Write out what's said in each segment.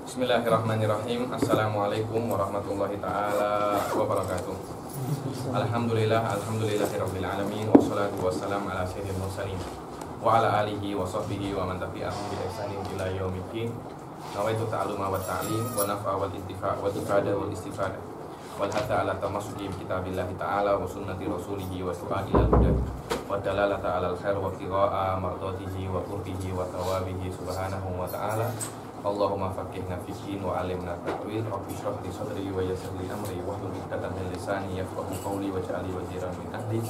Bismillahirrahmanirrahim. Assalamualaikum warahmatullahi ta'ala wabarakatuh. Alhamdulillahirabbil alamin. Wassalatu wassalamu ala sayyidil mursalin wa ala alihi wa sahbihi wa man tabi'ahum bi ihsanin ila yaumiddin. Nawaitu ta'alluma wa ta'lim wa naf'a wal intifa' wa ifada wal istifada wal hatta ala tamassuki bi kitabillahi ta'ala wa sunnati rasulihi wa su'a ila huda wa dalalata ala al-khair wa qira'a mardatihi wa qurbihi wa thawabihi subhanahu wa ta'ala. Allahumma faqihna fiddin wa alimna ta'wil. Rabbi shrah li sadri wa yassir li amri wahlul 'uqdatam min lisani yafqahu qawli waj'alni waziran min ahli.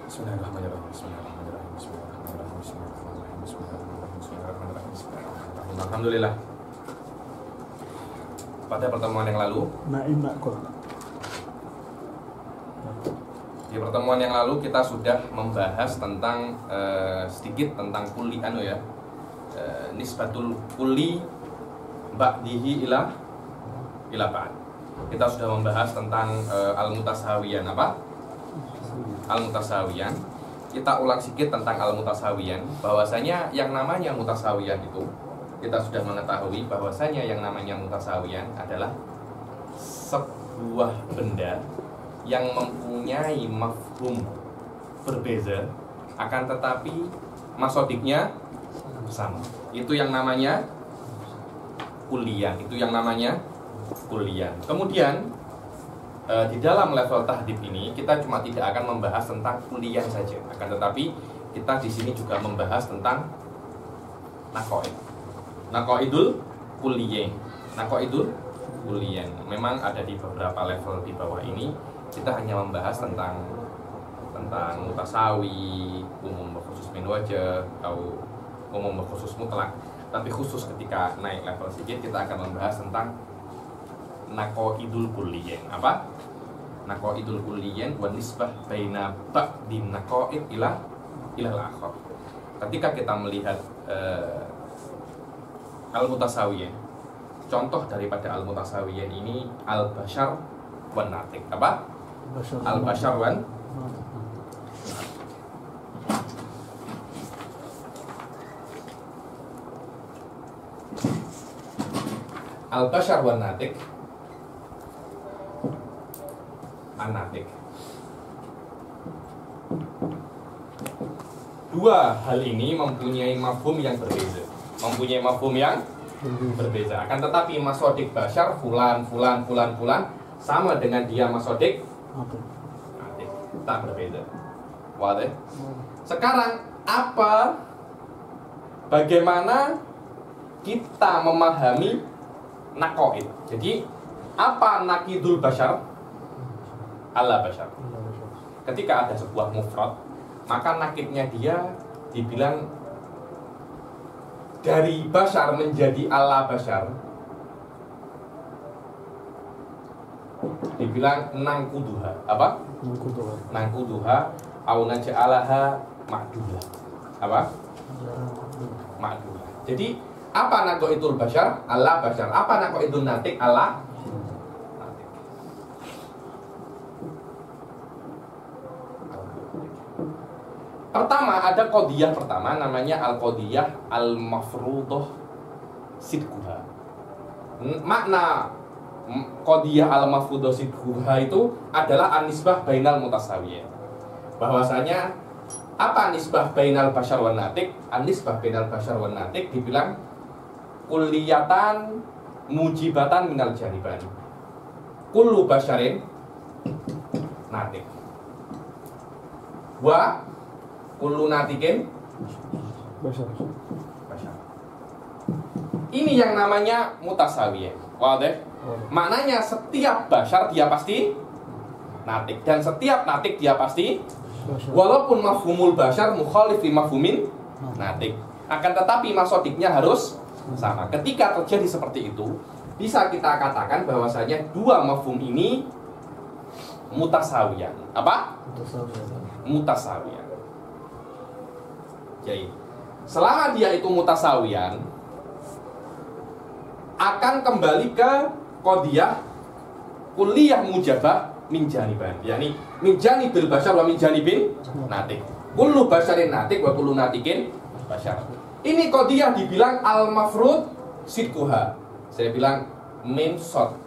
Bismillahirrahmanirrahim. Bismillahirrahmanirrahim. Bismillahirrahmanirrahim. Bismillahirrahmanirrahim. Bismillahirrahmanirrahim. Bismillahirrahmanirrahim. Alhamdulillah. Pada pertemuan yang lalu, di pertemuan yang lalu kita sudah membahas tentang sedikit tentang kuliah nisbatul kulli ba'dihi ila ba'd. Kita sudah membahas tentang al-mutasawiyan. Apa? Al-mutasawiyan. Kita ulang sedikit tentang al-mutasawiyan, bahwasanya yang namanya mutasawiyan itu kita sudah mengetahui bahwasanya yang namanya mutasawiyan adalah sebuah benda yang mempunyai mafhum berbeza akan tetapi masodiknya sama. Itu yang namanya kuliah. Itu yang namanya kuliah. Kemudian di dalam level tahdib ini kita cuma tidak akan membahas tentang kuliah saja, akan tetapi kita di sini juga membahas tentang naqaid. Naqaidul kuliah. Naqaidul kuliah. Memang ada di beberapa level di bawah ini. Kita hanya membahas tentang mutasawi, umum khusus min wajah atau umum khusus mutlak. Tapi khusus ketika naik level sedikit kita akan membahas tentang naqaidul kulliyah. Apa? Naqaidul kulliyah wa nisbah baina ba'din naqaid ila al-akhar. Ketika kita melihat al-mutasawiyah, contoh daripada al-mutasawiyah ini al-bashar wan natiq. Apa? Al-bashar wan al-bashar wan natiq. An-natiq. Dua hal ini mempunyai mafhum yang berbeza. Mempunyai mafhum yang berbeza. Akan tetapi masodik bashar fulan sama dengan dia masodik natiq. Tak berbeza. Wadah. Sekarang bagaimana kita memahami naqaid? Jadi apa naqidul bashar? Ala bashar. Ketika ada sebuah mufrad, maka naqidnya dia dibilang dari bashar menjadi ala bashar, dibilang nangkuduha. Apa? Nangkuduha au naj'alaha ma'dulah. Apa? Ma'dulah. Jadi apa naqaidul bashar? Ala bashar. Apa naqaidul natiq? Ala natiq. Pertama ada qadiyah pertama namanya al-qadiyah al-mafruḍah sidquha. Makna qadiyah al-mafruḍah sidquha itu adalah an-nisbah bainal mutasawiyah. Bahwasanya apa nisbah bainal bashar wan natiq? An-nisbah bainal bashar wan natiq dibilang kulliyatan mujibatan minal janiban. Kullu basharin natiq. Wa kullu natiqin bashar. Ini yang namanya mutasawiyah. Wadah? Maknanya setiap bashar dia pasti natiq dan setiap natiq dia pasti walaupun mafhumul bashar mukhalif li mafhumin natiq. Akan tetapi masodiknya harus sama. Ketika terjadi seperti itu, bisa kita katakan bahwasanya dua mafhum ini mutasawiyan. Apa? Mutasawiyan. Jadi, selama dia itu mutasawiyan, akan kembali ke qadiyah kulliyah mujabah min janiban. Yani min janibil bashar wa min janibin natiq. Kullu basharin natiq wa kullu natiqin bashar. Ini qadiyah dibilang al-mafrud sidquha. Saya bilang mim sod.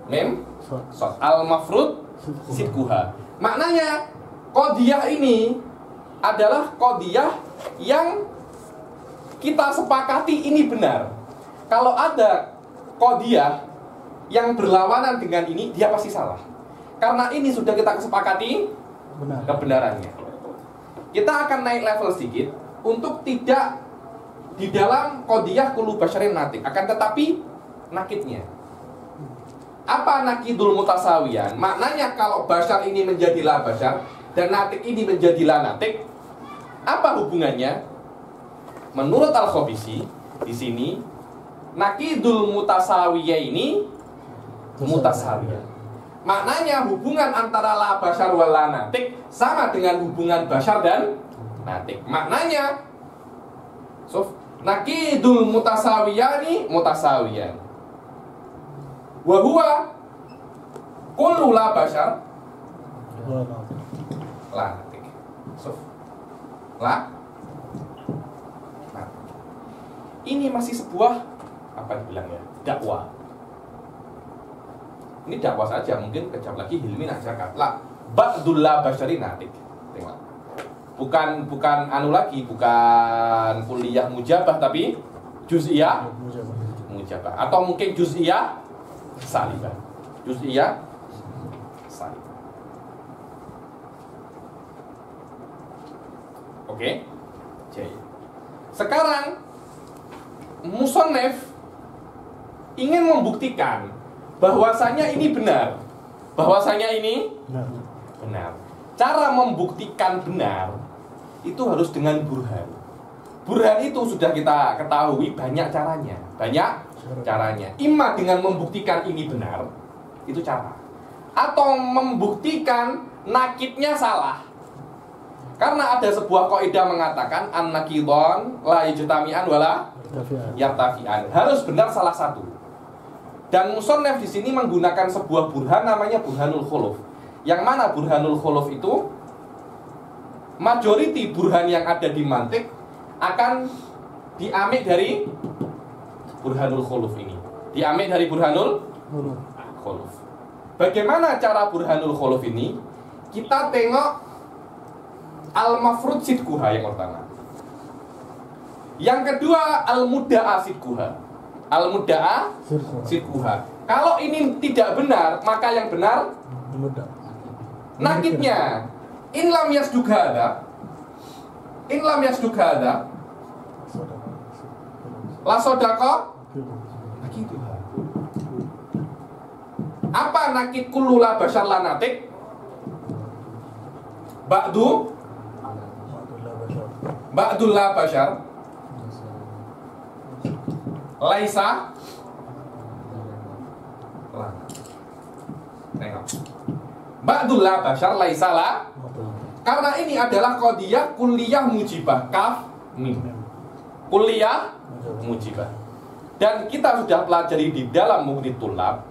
Mim sod. Al-mafrud sidquha. Maknanya qadiyah ini adalah qadiyah yang kita sepakati ini benar. Kalau ada qadiyah yang berlawanan dengan ini, dia pasti salah. Karena ini sudah kita kesepakati kebenarannya. Kita akan naik level sedikit untuk tidak di dalam qadiyah kullu basyarin natik, akan tetapi nakidnya. Apa nakidul mutasawiyan? Maknanya kalau basyar ini menjadi la basyar dan natik ini menjadi la natik, apa hubungannya? Menurut Al-Khabisi di sini nakidul mutasawiyah ini mutasawiyah. Maknanya hubungan antara la basyar wal la natik sama dengan hubungan basyar dan natik. Maknanya nakidul mutasawiyani mutasawiyan. Wa huwa kullu la basyar la natik. La natik. Ini masih sebuah apa dibilangnya? Dakwah. Ini dakwah saja, mungkin kejap lagi Hilmi nak cakap lah ba'dul la basyari natik. Tengok. Bukan anu lagi, bukan kuliah mujabah tapi juz'iyah mujabah atau mungkin juz'iyah salibah. Juz'iyah salibah. Oke. Jadi sekarang musannif ingin membuktikan bahwasanya ini benar. Bahwasanya ini benar. Cara membuktikan benar itu harus dengan burhan. Burhan itu sudah kita ketahui banyak caranya. Banyak caranya. Imma dengan membuktikan ini benar, itu cara. Atau membuktikan nakidnya salah. Karena ada sebuah kaidah mengatakan an-nakidon la yajtami'an wala yartafi'an. Harus benar salah satu. Dan musannif di sini menggunakan sebuah burhan namanya burhanul khuluf. Yang mana burhanul khuluf itu majority burhan yang ada di mantik akan diambil dari burhanul khuluf ini. Diambil dari burhanul khuluf. Bagaimana cara burhanul khuluf ini? Kita tengok al-mafrud sidquha yang pertama. Yang kedua al-mudda'a sidquha. Al-mudda'a sidquha. Kalau ini tidak benar, maka yang benar nakidnya. In lam yasduk hadza. In lam yasduk hadza. La sadaqa. Nakidha. Apa nakid kullu la basyar la natik? Ba'dul la basyar laisa. Tengok. Ba'dul la basyar laisa la. Karena ini adalah qadiyah kulliyah mujibah kaf mim. Kulliyah mujibah. Dan kita sudah pelajari di dalam Mughni Thullab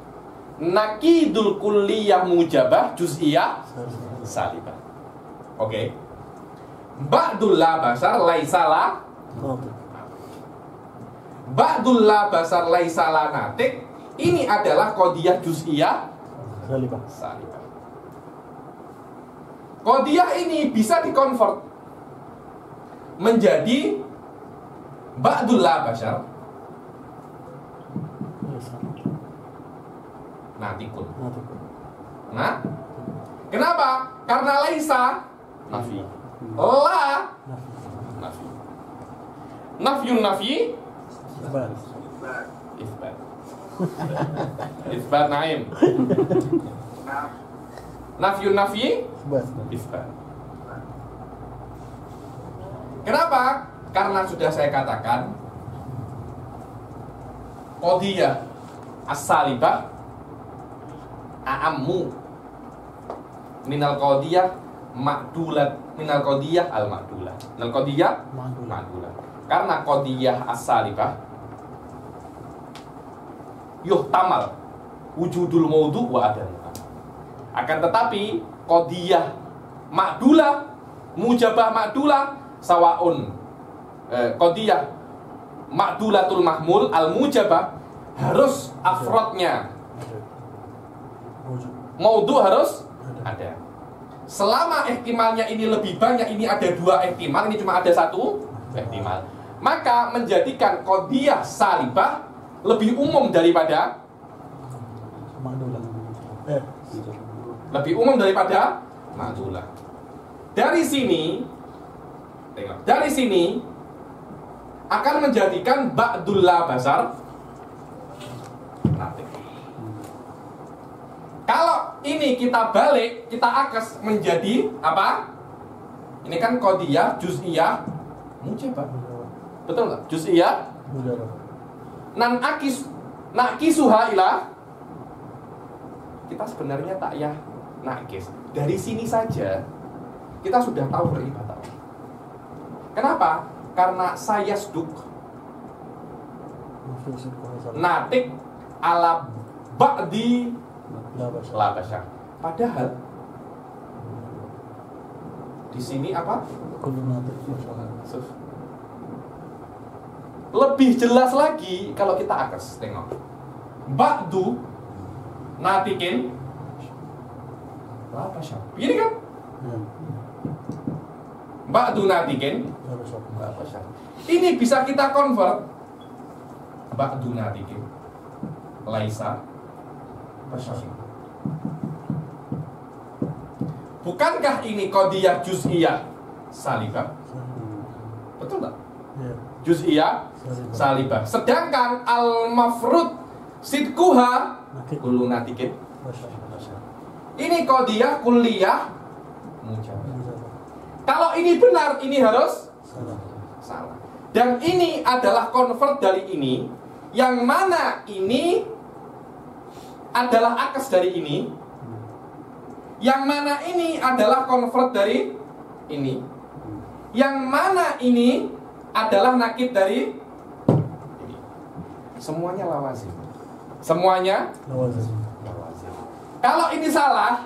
nakidul kulliyah mujabah juz'iyah salibah. Oke. Ba'dul la basyar laisa la. Ba'dul la basyar laisa la natik. Ini adalah qadiyah juz'iyah salibah. Qadiyah ini bisa dikonvert menjadi ba'dul la basyar natikun. Nah, kenapa? Karena laisa nafi, la nafi. Nafyun nafi isbat. Isbat naim. Nafyun nafi isbat. Kenapa? Karena sudah saya katakan qadiyah as-salibah a'ammu minal qadiyah ma'dulat minal qadiyah al-ma'dulah. Minal qadiyah ma'dulah. Karena qadiyah as-salibah yuhtamal wujudul maudu' wa adamu. Akan tetapi qadiyah ma'dulah, mujabah ma'dulah sawaun qadiyah ma'dulatul mahmul al-mujabah harus afrodnya. Maudhu harus ada. Selama ihtimalnya ini lebih banyak, ini ada 2 ihtimal, ini cuma ada 1 ihtimal, maka menjadikan qadhiyah salibah lebih umum daripada lebih umum daripada ma'dulah. Dari sini, tengok, dari sini akan menjadikan ba'dul la basar natik. Kalau ini kita balik, kita akes menjadi apa? Ini kan qadhiyah juz'iyah mujabah. Betul nggak? Juz'iyah nan nakisuha ila, kita sebenarnya tak ya nakis. Dari sini saja kita sudah tahu peribatan. Kenapa? Karena sayasduk natik ala ba'di la basya. Padahal di sini apa? Lebih jelas lagi kalau kita akes, tengok. Ba'du natikin la basya. Begini kan? Ba'du natikin la basya. Ini bisa kita convert. Ba'du natikin laisa basya. Bukankah ini qadhiyah juz'iyah salibah? Betul tak? Juz'iyah salibah. Sedangkan al-mafrud sidquha kullu natikin. Ini qadhiyah kulliyah mujabah. Kalau ini benar, ini harus salah. Dan ini adalah convert dari ini, yang mana ini adalah akes dari ini, yang mana ini adalah convert dari ini, yang mana ini adalah nakid dari ini. Semuanya lawazim. Semuanya lawazim. Kalau ini salah,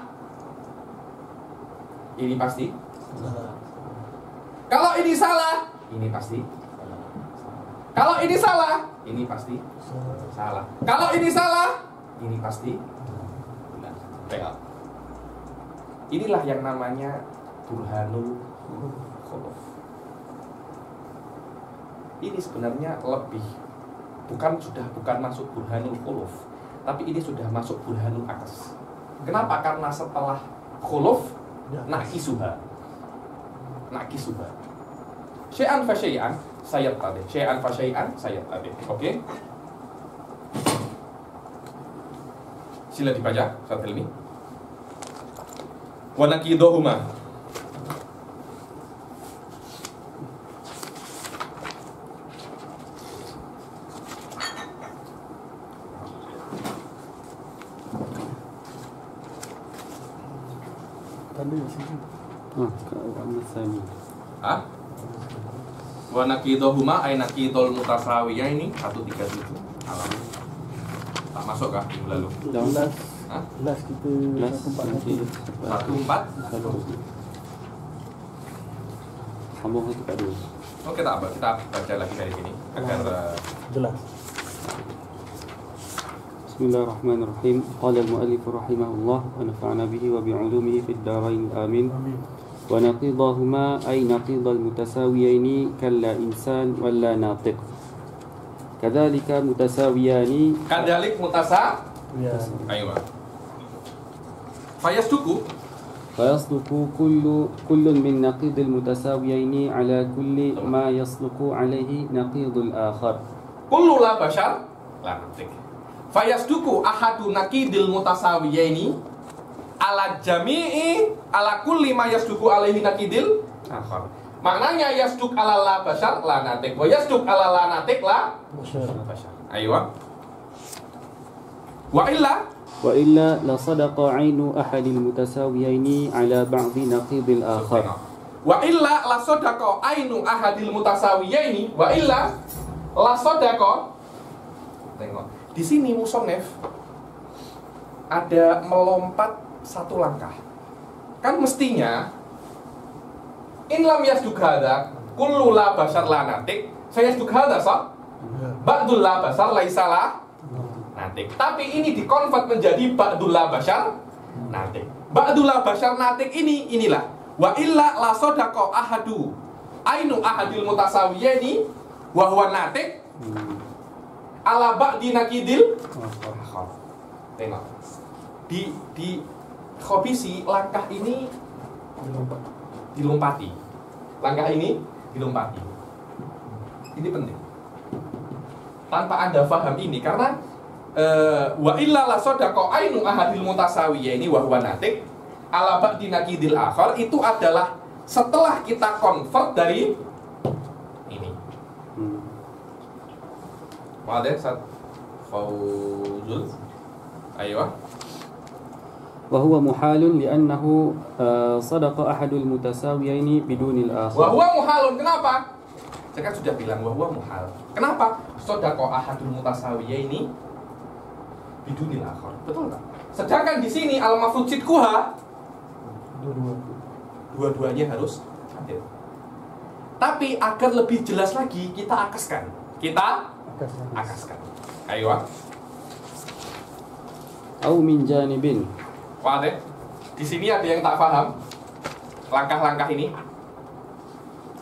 ini pasti. Kalau ini salah, ini pasti. Kalau ini salah, ini pasti salah. Kalau ini salah, ini pasti benar. Inilah yang namanya burhanul khuluf. Ini sebenarnya lebih bukan masuk burhanul khuluf, tapi ini sudah masuk burhanul akes. Kenapa? Karena setelah khuluf nakisuha. Syai'an fa syai'an sayat tadi. Syai'an fa syai'an sayat tadi. Oke? Sila dibaca saat ini. Wa naqiduhuma. Wa naqiduhuma ay naqidul mutasawiyah ini 137 halaman. Tak masuk kah minggu lalu? Last kita 14 sambung ke 2. Oke, kita baca lagi dari sini agar jelas. Bismillahirrahmanirrahim. Qala al-mu'allif rahimahullah wa nafa'ana bihi wa bi'ulumihi fid dharain amin. Wa naqidahuma ay naqidal mutasawiyaini kalla insan wala natiq. Kadzalika mutasawiyani kadzalik ayo. فيصدق كل من نقيض المتساويين على كل ما يصدق عليه نقيض الآخر. كل لا بشر لا نطق. فيصدق أحد نقيض المتساويين على جميع على كل ما يصدق عليه نقيض الآخر. Maknanya yasduk ala la bashar la natik wa yasduk ala la natik la bashar. Ayo. Wa illa la sadaqa ainu ahadil mutasawiyaini ala ba'dhi naqidil akhar. Wa illa la sadaqa ainu ahadil mutasawiyaini wa illa la sadaqa. Tengok. Di sini musannif ada melompat satu langkah. Kan mestinya in lam yasduk hadza kullu la bashar la natik. Saya yasduk hadza sah? Ba'dul la basar laisalah natik. Tapi ini dikonvert menjadi ba'dul la basar natik. Ba'dul la basar natik inilah wa illa la sadaqa ahadu ainu ahadil mutasawiyani wa huwa natik ala ba'di nakidil. Tengok. Di khobisi langkah ini dilompati. Langkah ini dilompati. Ini penting. Tanpa Anda paham ini, karena wa illa la sadaqa ainu ahadil mutasawiya ini wa huwa natik ala ba'di nakidil akhar, itu adalah setelah kita convert dari ini. Wadah Ustaz Fauzul. Ayo. Wa huwa muhalun li'annahu sadaqa ahadul mutasawiyaini bidunil akhar. Wa huwa muhalun, kenapa? Saya kan sudah bilang wa huwa muhal. Kenapa? Sadaqa ahadul mutasawiyaini bidunil akhar. Betul tak? Sedangkan di sini al-mafrud sidquha dua-duanya harus hadir. Tapi agar lebih jelas lagi kita akaskan. Kita akaskan. Ayo. Au min janibin. Wadah. Di sini ada yang tak paham langkah-langkah ini.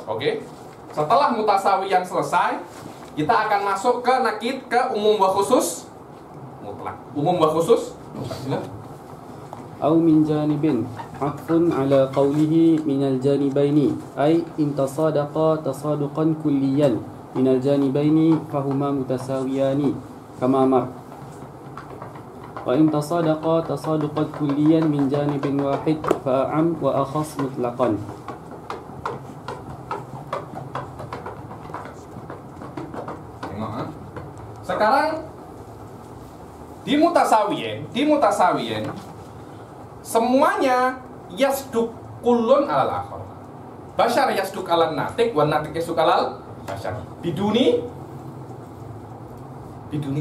Oke. Setelah mutasawiyan selesai, kita akan masuk ke nakid, ke umum wa khusus mutlak. Umum wa khusus mutlak. Au min janibin atfun ala qawlihi minal janibaini ay in tasadaqa tasaduqan kulliyan minal janibaini fahuma mutasawiyani kama mar. Wa in tasadaqa tasaduqan kulliyan min janibin wahid fa'am wa akhas mutlaqan. Sekarang di mutasawiyin semuanya yasduk kullun alal akhar. Bashar yasduk alal natik wa natik yasduk alal bashar. Biduni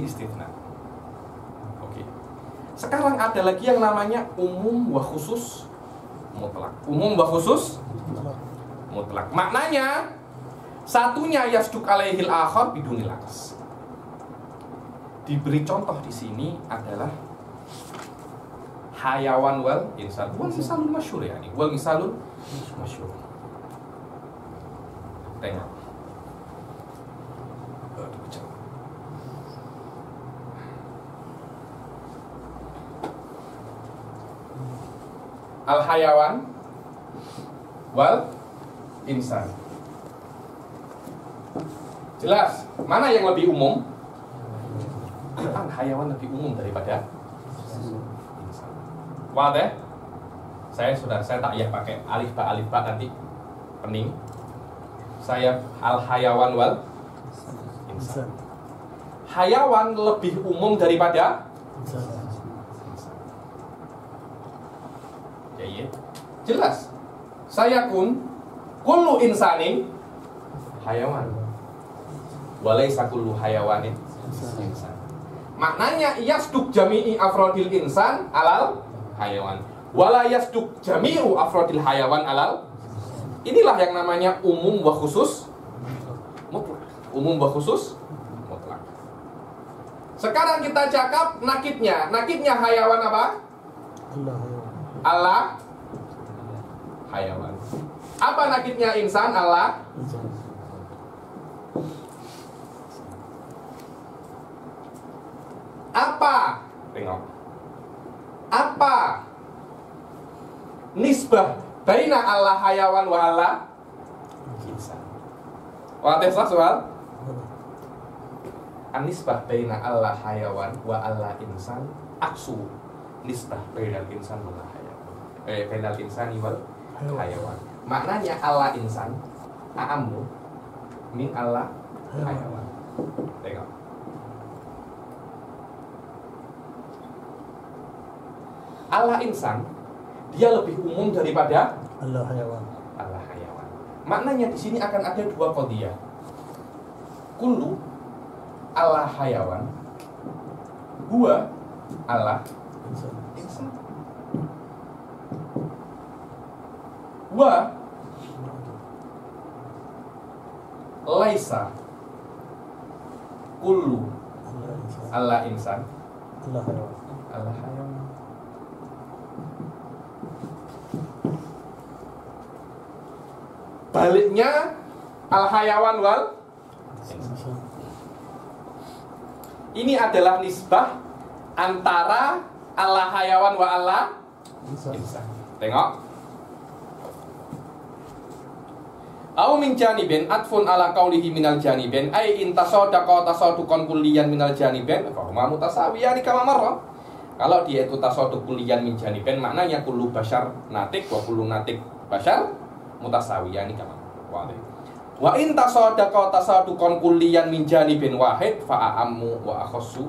istithna. Oke. Sekarang ada lagi yang namanya umum wa khusus mutlak. Umum wa khusus mutlak. Maknanya satunya yasduk alaihil akhar bidunil akhas. Diberi contoh di sini adalah hayawan wal insan. Wal misalul masyhur ya ini. Wal misalul masyhur. Tengok. Al hayawan wal insan. Jelas, mana yang lebih umum? Al hayawan lebih umum daripada insan. Wadah? Saya tak ya pakai alif ba nanti pening. Saya al hayawan wal insan. Hayawan lebih umum daripada insan. Ya iya. Jelas. Saya kullu insanin hayawan. Walaysa kullu hayawanin insan. Maknanya yasduk jami'i afrodil insan alal hayawan. Wala yasduk jami'u afrodil hayawan alal. Inilah yang namanya umum wa khusus mutlak. Umum wa khusus mutlak. Sekarang kita cakap nakidnya. Nakidnya hayawan apa? Allah hayawan. Apa nakidnya insan? Allah. Apa? Tengok. Apa nisbah baina Allah hayawan wa Allah insan? Wadah soal? An-nisbah baina Allah hayawan wa Allah insan aksu nisbah bainal insan wal hayawan. Bainal insani wal hayawan. Maknanya Allah insan a'ammu min Allah hayawan. Tengok. Allah insan dia lebih umum daripada Allah hayawan. Allah hayawan. Maknanya di sini akan ada dua qadiyah. Kullu Allah hayawan, huwa Allah insan. Wa laisa kullu alla insan Allah hayawan. alla hayawan. Baliknya al hayawan wal insan. Ini adalah nisbah antara Allah hayawan wa Allah insan. Tengok. Au min janibin atfun ala qaulihi minal janibin ay in tasaddaqa tasadduqan kulliyan minal janibin fa huma mutasawiyani kama marra. Kalau dia itu tasadduq kulliyan min janibin maknanya kullu bashar natik wa kullu natik bashar mutasawiyani kama marra. Wa in tasaddaqa tasadduqan kulliyan min janibin wahid fa a'ammu wa akhassu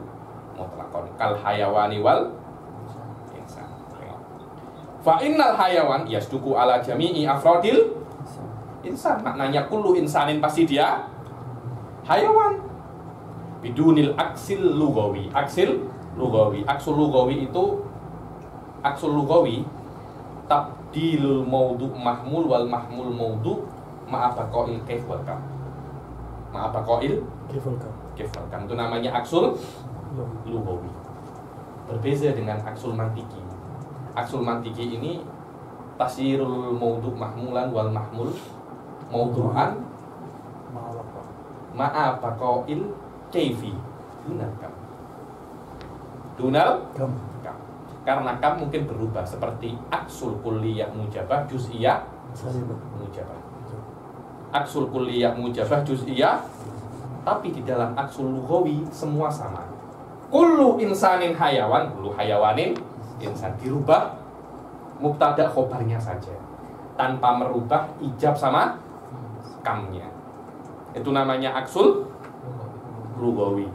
mutlaqan kal hayawani wal insan. Fa innal hayawan yasduqu ala jami'i afradil insan, maknanya kullu insanin pasti dia hayawan. Bidunil aksil lugawi. Aksil lugawi. Aksul lugawi itu aksul lugawi tabdilul maudu mahmul wal mahmul maudu ma'abaqail kaif wal kam. Ma'abaqail Kaif wal kam. kaif wal kam. Itu namanya aksul lugawi. Berbeza dengan aksul mantiki. Aksul mantiki ini tasirul maudu mahmulan wal mahmul maudu'an ma'a baqail kaifi dunal kam. Dunal kam. Karena kam mungkin berubah seperti aksul kulliyah mujabah juz'iyah mujabah. Aksul kulliyah mujabah juz'iyah, tapi di dalam aksul lughawi semua sama. Kullu insanin hayawan, kullu hayawanin insan, dirubah mubtada khobarnya saja tanpa merubah ijab sama kamnya. Itu namanya aksul lugawi.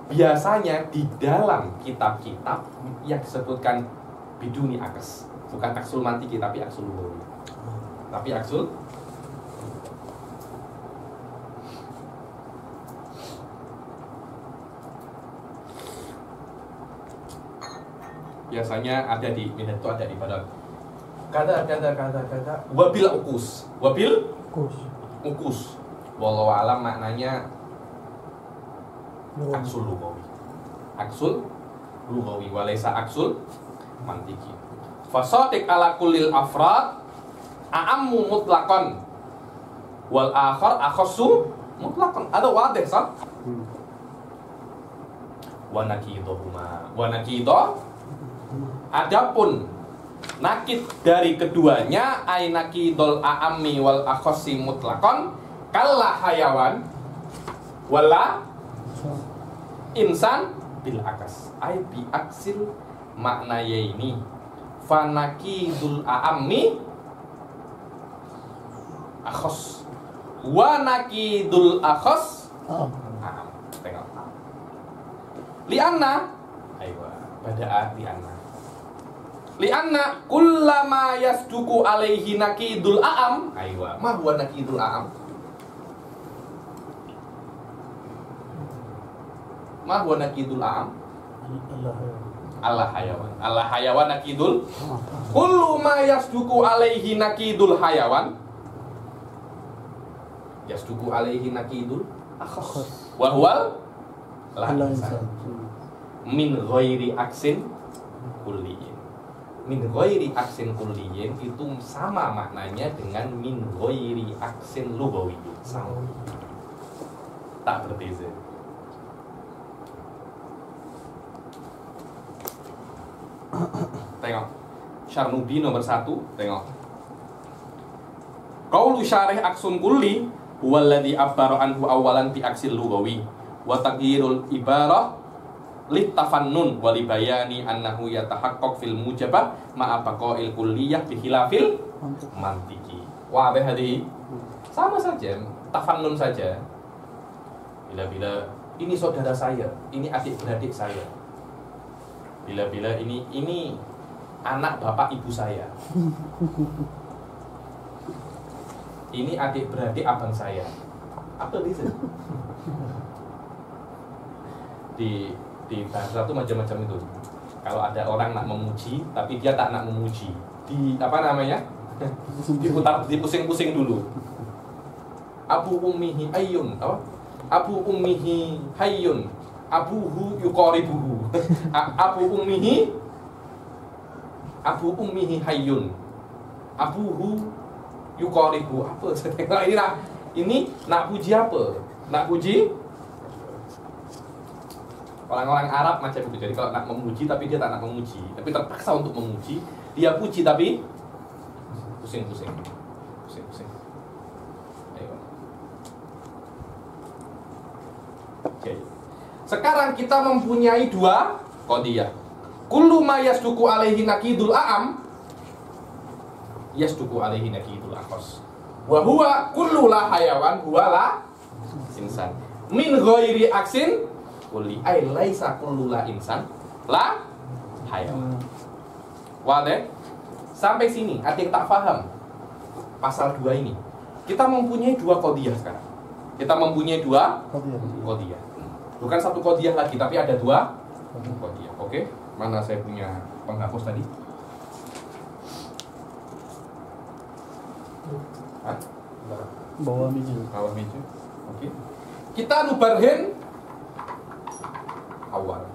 Biasanya di dalam kitab-kitab yang disebutkan biduni akes, bukan aksul mantiki tapi aksul lugawi. Tapi aksul biasanya ada di minat itu, ada di pada kata wabil ukus wallahu alam maknanya aksul lugawi walaysa aksul mantiki. Fasadik ala kullil afrad a'ammu mutlaqan wal akhar akhassu mutlaqan. Ada wadih sah. Wa nakidah adapun nakid dari keduanya ay nakidul a'ammi wal akhassi mutlaqan kalla hayawan wala insan bil akas ay bi aksil maknanya ini fa nakidul a'ammi akhas wa nakidul akhas a'am. Tengok li'anna aywa pada li'anna kullama yasduku alaihi nakidul a'am. Aywa, ma huwa nakidul a'am? Ma huwa nakidul a'am? Allah hayawan. Allah hayawan nakidul. Kullu ma yasduku alaihi nakidul hayawan. Yasduku alaihi nakidul akhas. Wa huwa la insan. Min ghairi aksin kulliyin. Min ghairi aksin kulliyin itu sama maknanya dengan min ghairi aksin lugawi, sama, tak berbeza. Tengok Syarnubi nomor 1. Tengok qaulu syarih aksun kulli huwallazi abbara anhu awalan bi aksil lugawi wa taghyirul ibarah litafannun walibayani annahu yatahaqqaq fil mujabah ma'a baqa'il kulliyah bi khilafil mantiki. Wah, hadi sama saja, tafannun saja. Bila-bila ini saudara saya, ini adik-beradik saya. Bila-bila ini anak bapak ibu saya. Ini adik-beradik abang saya. Apa itu? Di bahasa itu macam-macam itu. Kalau ada orang nak memuji tapi dia tak nak memuji, di apa namanya? Diputar, dipusing-pusing dulu. Abu ummihi ayyun, apa? Abu ummihi hayyun, abuhu yuqaribuhu. Abu ummihi hayyun, abuhu yuqaribu. Apa saya tengok ini nak puji apa? Nak puji orang-orang Arab macam itu. Jadi kalau nak memuji tapi dia tak nak memuji, tapi terpaksa untuk memuji, dia puji tapi pusing-pusing. Ayo. Oke. Sekarang kita mempunyai dua qadiyah. Kullu ma yasduqu alaihi naqidul a'am yasduqu alaihi naqidul akhas. Wa huwa kullu la hayawan huwa la insan. Min ghairi aksin kulli ay laisa kullu la insan la hayawan. Wadah? Sampai sini ada yang tak paham pasal 2 ini. Kita mempunyai dua qadiyah sekarang. Kita mempunyai dua qadiyah. Bukan satu qadiyah lagi, tapi ada dua qadiyah. Oke? Mana saya punya penghapus tadi? Hah? Bawah meja. Oke. Kita nubarhin awal.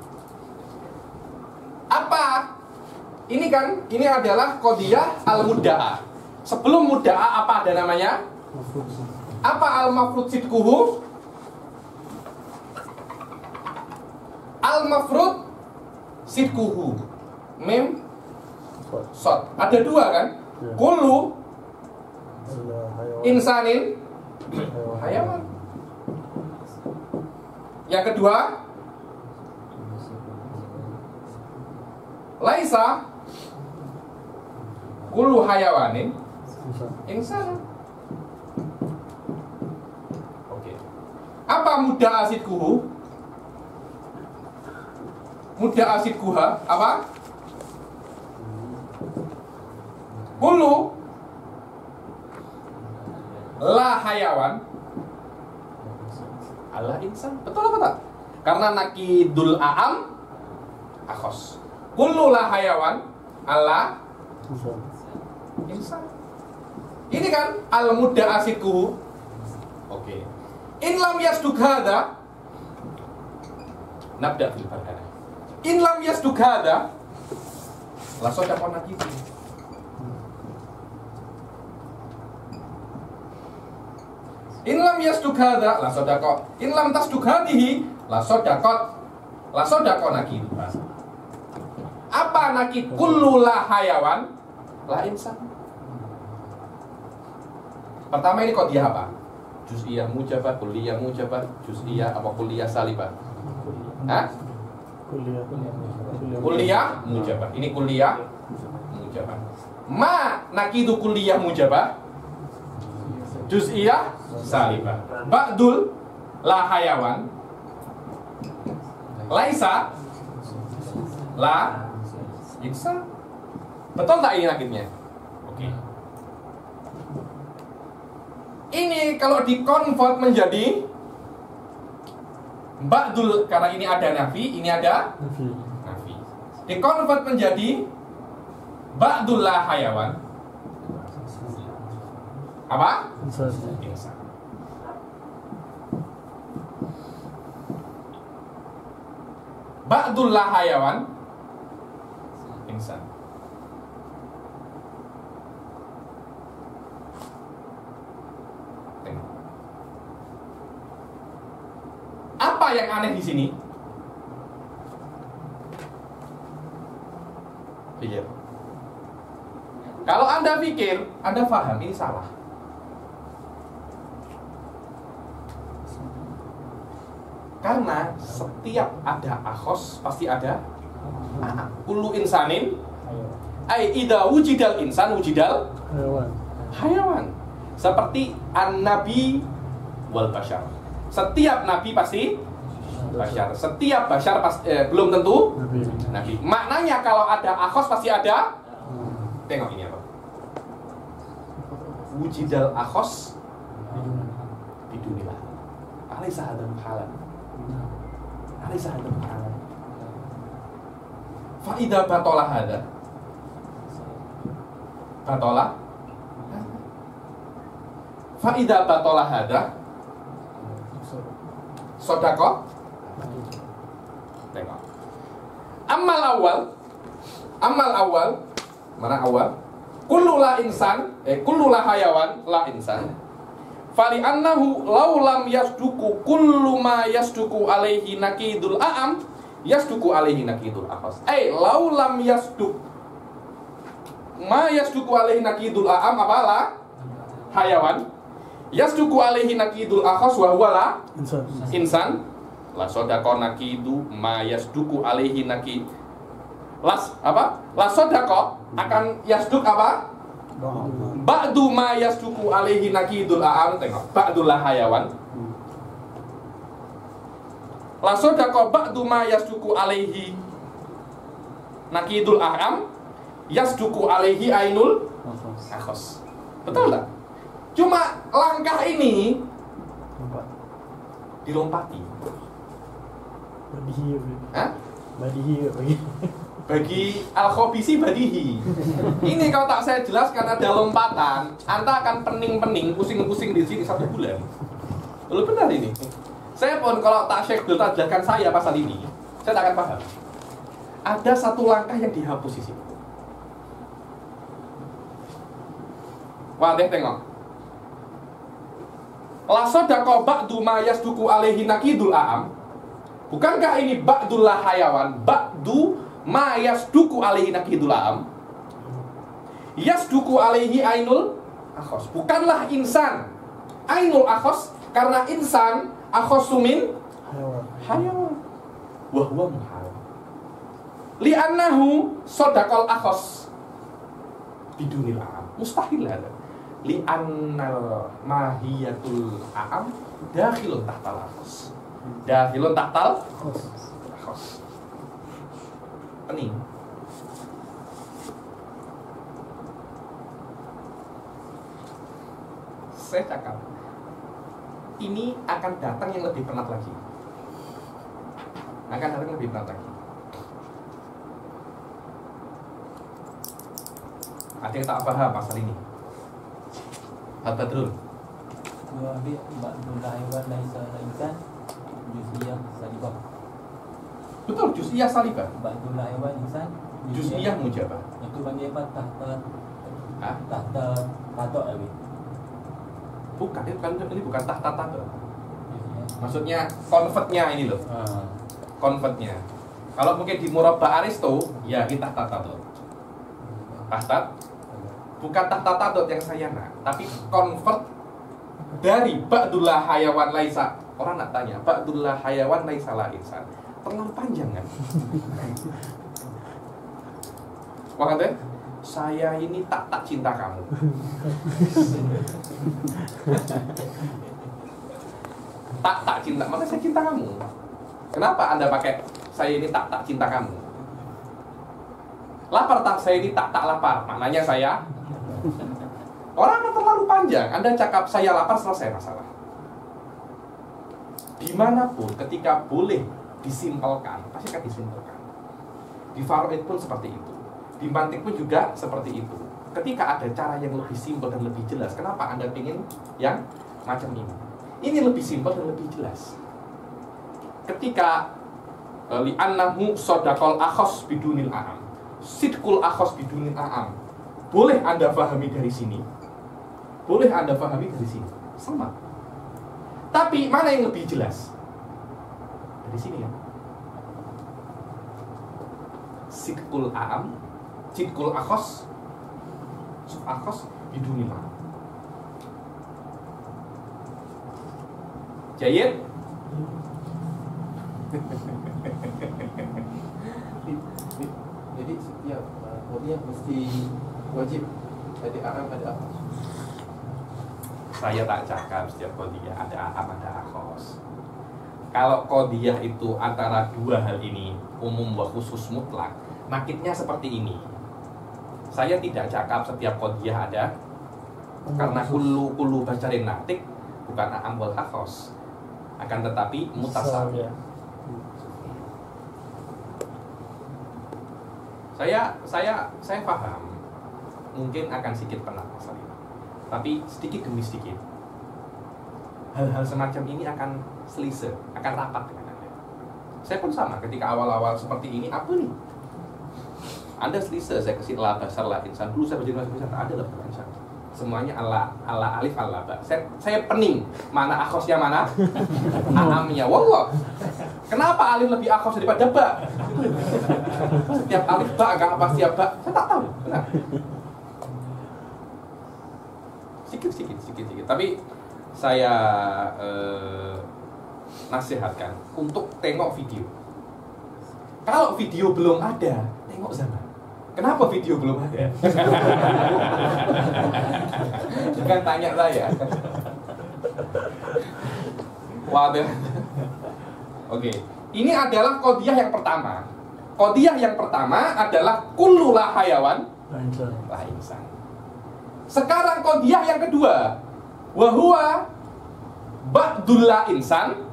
Apa? Ini kan, ini adalah qadiyah al-mudda'a. Sebelum mudda'a apa ada namanya? Apa al-mafrud sidquhu? Al-mafrud sidquhu. Mim sod. Ada dua kan? Kullu insanin hayawan. Yang kedua laisa kullu hayawanin insan. Oke. Apa muda asidkuhu? Muda asidkuha apa? Kullu la hayawan ala insan. Betul apa tak? Karena nakidul a'am akhos. Kullu la hayawan ala insan. Ini kan al-mudda asidkuhu. Oke. In lam yasduk hadha, nabda fil farhana. In lam yasduk hadha, la sadaqa nakidu. In lam yasduk hadha, la sadaqa. In lam tasduk hadhihi, la sadaqa nakidu. Apa nakid? Kullu la hayawan la insan. Pertama ini qadiyah apa? Juz'iyah mujabah, kulliyah mujabah, juz'iyah apa kulliyah salibah? Hah? Kulliyah mujabah. Ini kulliyah mujabah. Ma nakidu kulliyah mujabah? Juz'iyah salibah. Ba'dul la hayawan laisa la insan. Betul tak ini nakidnya? Oke. Ini kalau dikonvert menjadi ba'dul, karena ini ada nafi, ini ada nafi. Dikonvert menjadi ba'dul la hayawan apa? Insan. Ba'dul la hayawan insan. Apa yang aneh di sini? Pikir. Kalau Anda pikir, Anda paham ini salah. Karena setiap ada akhos pasti ada anak. Kullu insanin ai idza wujidal insan wujidal hayawan. Seperti an-nabi wal bashar. Setiap nabi pasti bashar. Setiap bashar belum tentu nabi. Maknanya kalau ada akhos pasti ada. Tengok ini apa? Wujidal akhos bidunillah. Alaysa hadza halan. Alaysa hadza halan. Fa idza batala hadza. Batala. Fa idza batala hadza Sodako. Tengok. Amal awal. Mana awal? Kullu la hayawan la insan. Fali annahu law lam yasduku kullu ma yasduku alaihi nakidul a'am yasduku alaihi nakidul akhas. Law lam yasduk ma yasduku alaihi nakidul a'am apalah hayawan. Yasduku alaihi nakidul akhas wa huwa la insan. La sodako nakidu ma yasduku alaihi nakid. La sodako akan yasduk apa? Ba'du ma yasduku alaihi nakidul a'am. Tengok, ba'dul la hayawan. La sodako ba'du ma yasduku alaihi nakidul a'am yasduku alaihi ainul akhos. Betul tak? Cuma langkah ini dilompati. Badihi. Hah? Badihi Bagi al-khobisi badihi. Ini kalau tak saya jelaskan ada lompatan, Anda akan pening-pening, pusing-pusing di sini 1 bulan. Lalu benar ini. Saya pun kalau tak jelaskan saya pasal ini, saya tak akan paham. Ada 1 langkah yang dihapus di sini. Wah, tengok. La sodako ba'du ma yasduku alaihi nakidul a'am. Bukankah ini ba'dul la hayawan? Ba'du ma yasduku alaihi nakidul a'am. Yasduku alaihi ainul akhos. Bukanlah insan ainul akhos, karena insan akhosu min hayawan. Wahwa muhal. Li'annahu sodakol akhos bidunil a'am. Mustahil ada. Li'annal mahiyatul a'am dakhilun tahtal akhos. Dakhilun tahtal akhos. Pening. Saya cakap, ini akan datang yang lebih penat lagi. Akan datang yang lebih penat lagi. Ada yang tak paham pasal ini? Al-Badrul. Dua ambil ba'dul hayawan laisa insan juz'iyah salibah. Betul, juz'iyah salibah. Ba'dul hayawan insan Juz'iyah mujabah. Itu panggil apa? Tahta tato lagi. Bukan, ini bukan tahta tato. Maksudnya convertnya ini loh. Convertnya. Kalau mungkin di murabba Aristo, ya kita tahta tato. Tahta bukan tahta tato yang saya nak, tapi convert dari ba'dullah hayawan laisa. Orang nak tanya, ba'dullah hayawan laisa la insan. Terlalu panjang kan? Makanya saya ini tak cinta kamu. tak cinta, maka saya cinta kamu. Kenapa Anda pakai saya ini tak cinta kamu? Lapar tak, saya ini tak lapar. Maknanya saya. Orang akan terlalu panjang. Anda cakap saya lapar, selesai masalah. Dimanapun ketika boleh disimpelkan, pasti akan disimpelkan. Di faraid pun seperti itu. Di mantik pun juga seperti itu. Ketika ada cara yang lebih simpel dan lebih jelas, kenapa Anda ingin yang macam ini? Ini lebih simpel dan lebih jelas. Ketika li'annahu sodakol akhos bidunil a'am, sidkul akhos bidunil a'am, boleh Anda pahami dari sini, boleh Anda pahami dari sini, sama. Tapi mana yang lebih jelas? Dari sini ya. Sidkul a'am, sidkul akhos, akhos bidunil a'am. Jayid. Jadi setiap qadiyah mesti wajib ada a'am ada akhos. Saya tak cakap setiap qadiyah ada a'am ada akhos. Kalau qadiyah itu antara dua hal ini, umum wa khusus mutlak, nakitnya seperti ini. Saya tidak cakap setiap qadiyah ada, karena kullu basyarin natik bukan a'am wal akhos, akan tetapi mutasawi. Saya paham, mungkin akan sedikit penat masalah ini, tapi sedikit demi sedikit hal-hal semacam ini akan selisih, akan rapat dengan Anda. Saya pun sama, ketika awal-awal seperti ini, apa nih? Anda selisih, saya kasih la basar la insan. Dulu saya belajar bahasa Indonesia, ada la basar insan. Semuanya ala alif ala ba. Saya pening, mana akhosnya mana? Aamnya. Wallah. Kenapa alif lebih akhos daripada ba? Setiap alif ba agak apa setiap ba? Saya tak tahu. Benar. Sedikit. Tapi saya nasihatkan untuk tengok video. Kalau video belum ada, tengok zaman. Kenapa video belum ada? Jangan tanya saya. Waduh. Oke. Ini adalah qadiyah yang pertama. Qadiyah yang pertama adalah kullu la hayawan la insan. Sekarang qadiyah yang kedua, wa huwa ba'dul la insan.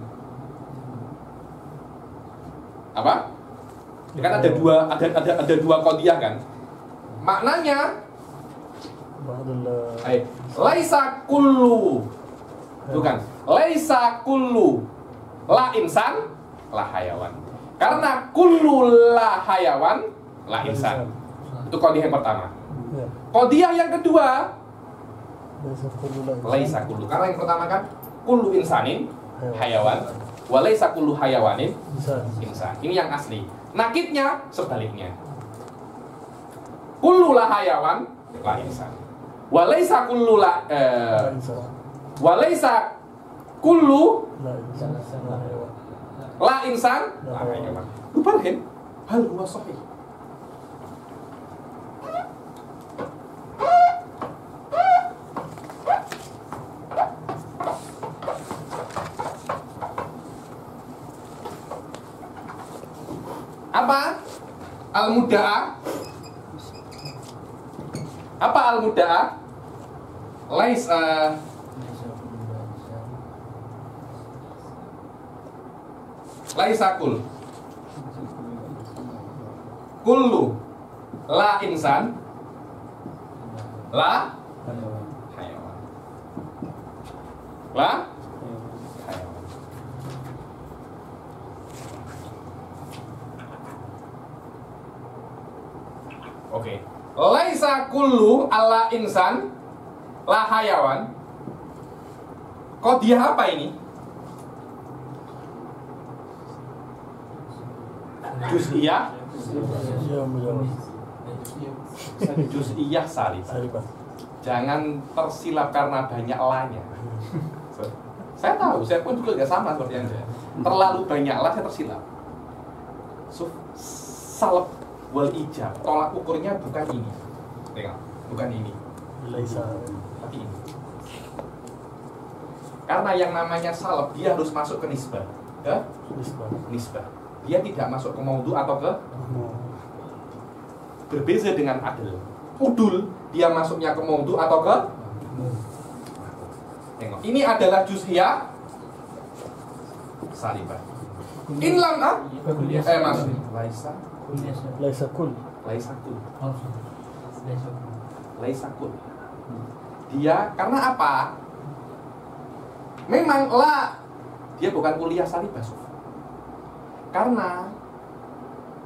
Apa? Kan ada dua qadiyah kan? Maknanya laisa kullu, bukan, laisa kullu la insan la hayawan. Karena kullu la hayawan la insan. Itu qadiyah yang pertama. Qadiyah yang kedua laisa kullu. Karena yang pertama kan kullu insanin hayawan wa laisa kullu hayawanin insan. Ini yang asli. Nakitnya sebaliknya. Kullu la hayawan la insan. Wa laisa kullu la wa laisa kullu la insan la hayawan. Lupain. Hal huwa sahih. Apa al-mudda'a? Apa al-mudda'a? Laisa kullu la insan la hayawan. La hayawan. Oke. Laisa kullu ala insan la hayawan. Qadiyah apa ini? Juz'iyah. Juz'iyah salibah. Jangan tersilap karena banyak lanya. Saya tahu, saya pun juga gak sama seperti Anda. Terlalu banyak lah saya tersilap. Salab wal ijab, tolak ukurnya bukan ini. Tengok, bukan ini. Tapi ini. Karena yang namanya salab dia harus masuk ke nisbah. Ya? Nisbah. Dia tidak masuk ke maudhu atau ke berbeza dengan adl. Udul dia masuknya ke maudhu atau ke tengok. Ini adalah juz'iyah salibah. Inlam mas laisa kul. Dia karena apa? Memang la dia bukan kuliah salibah. Karena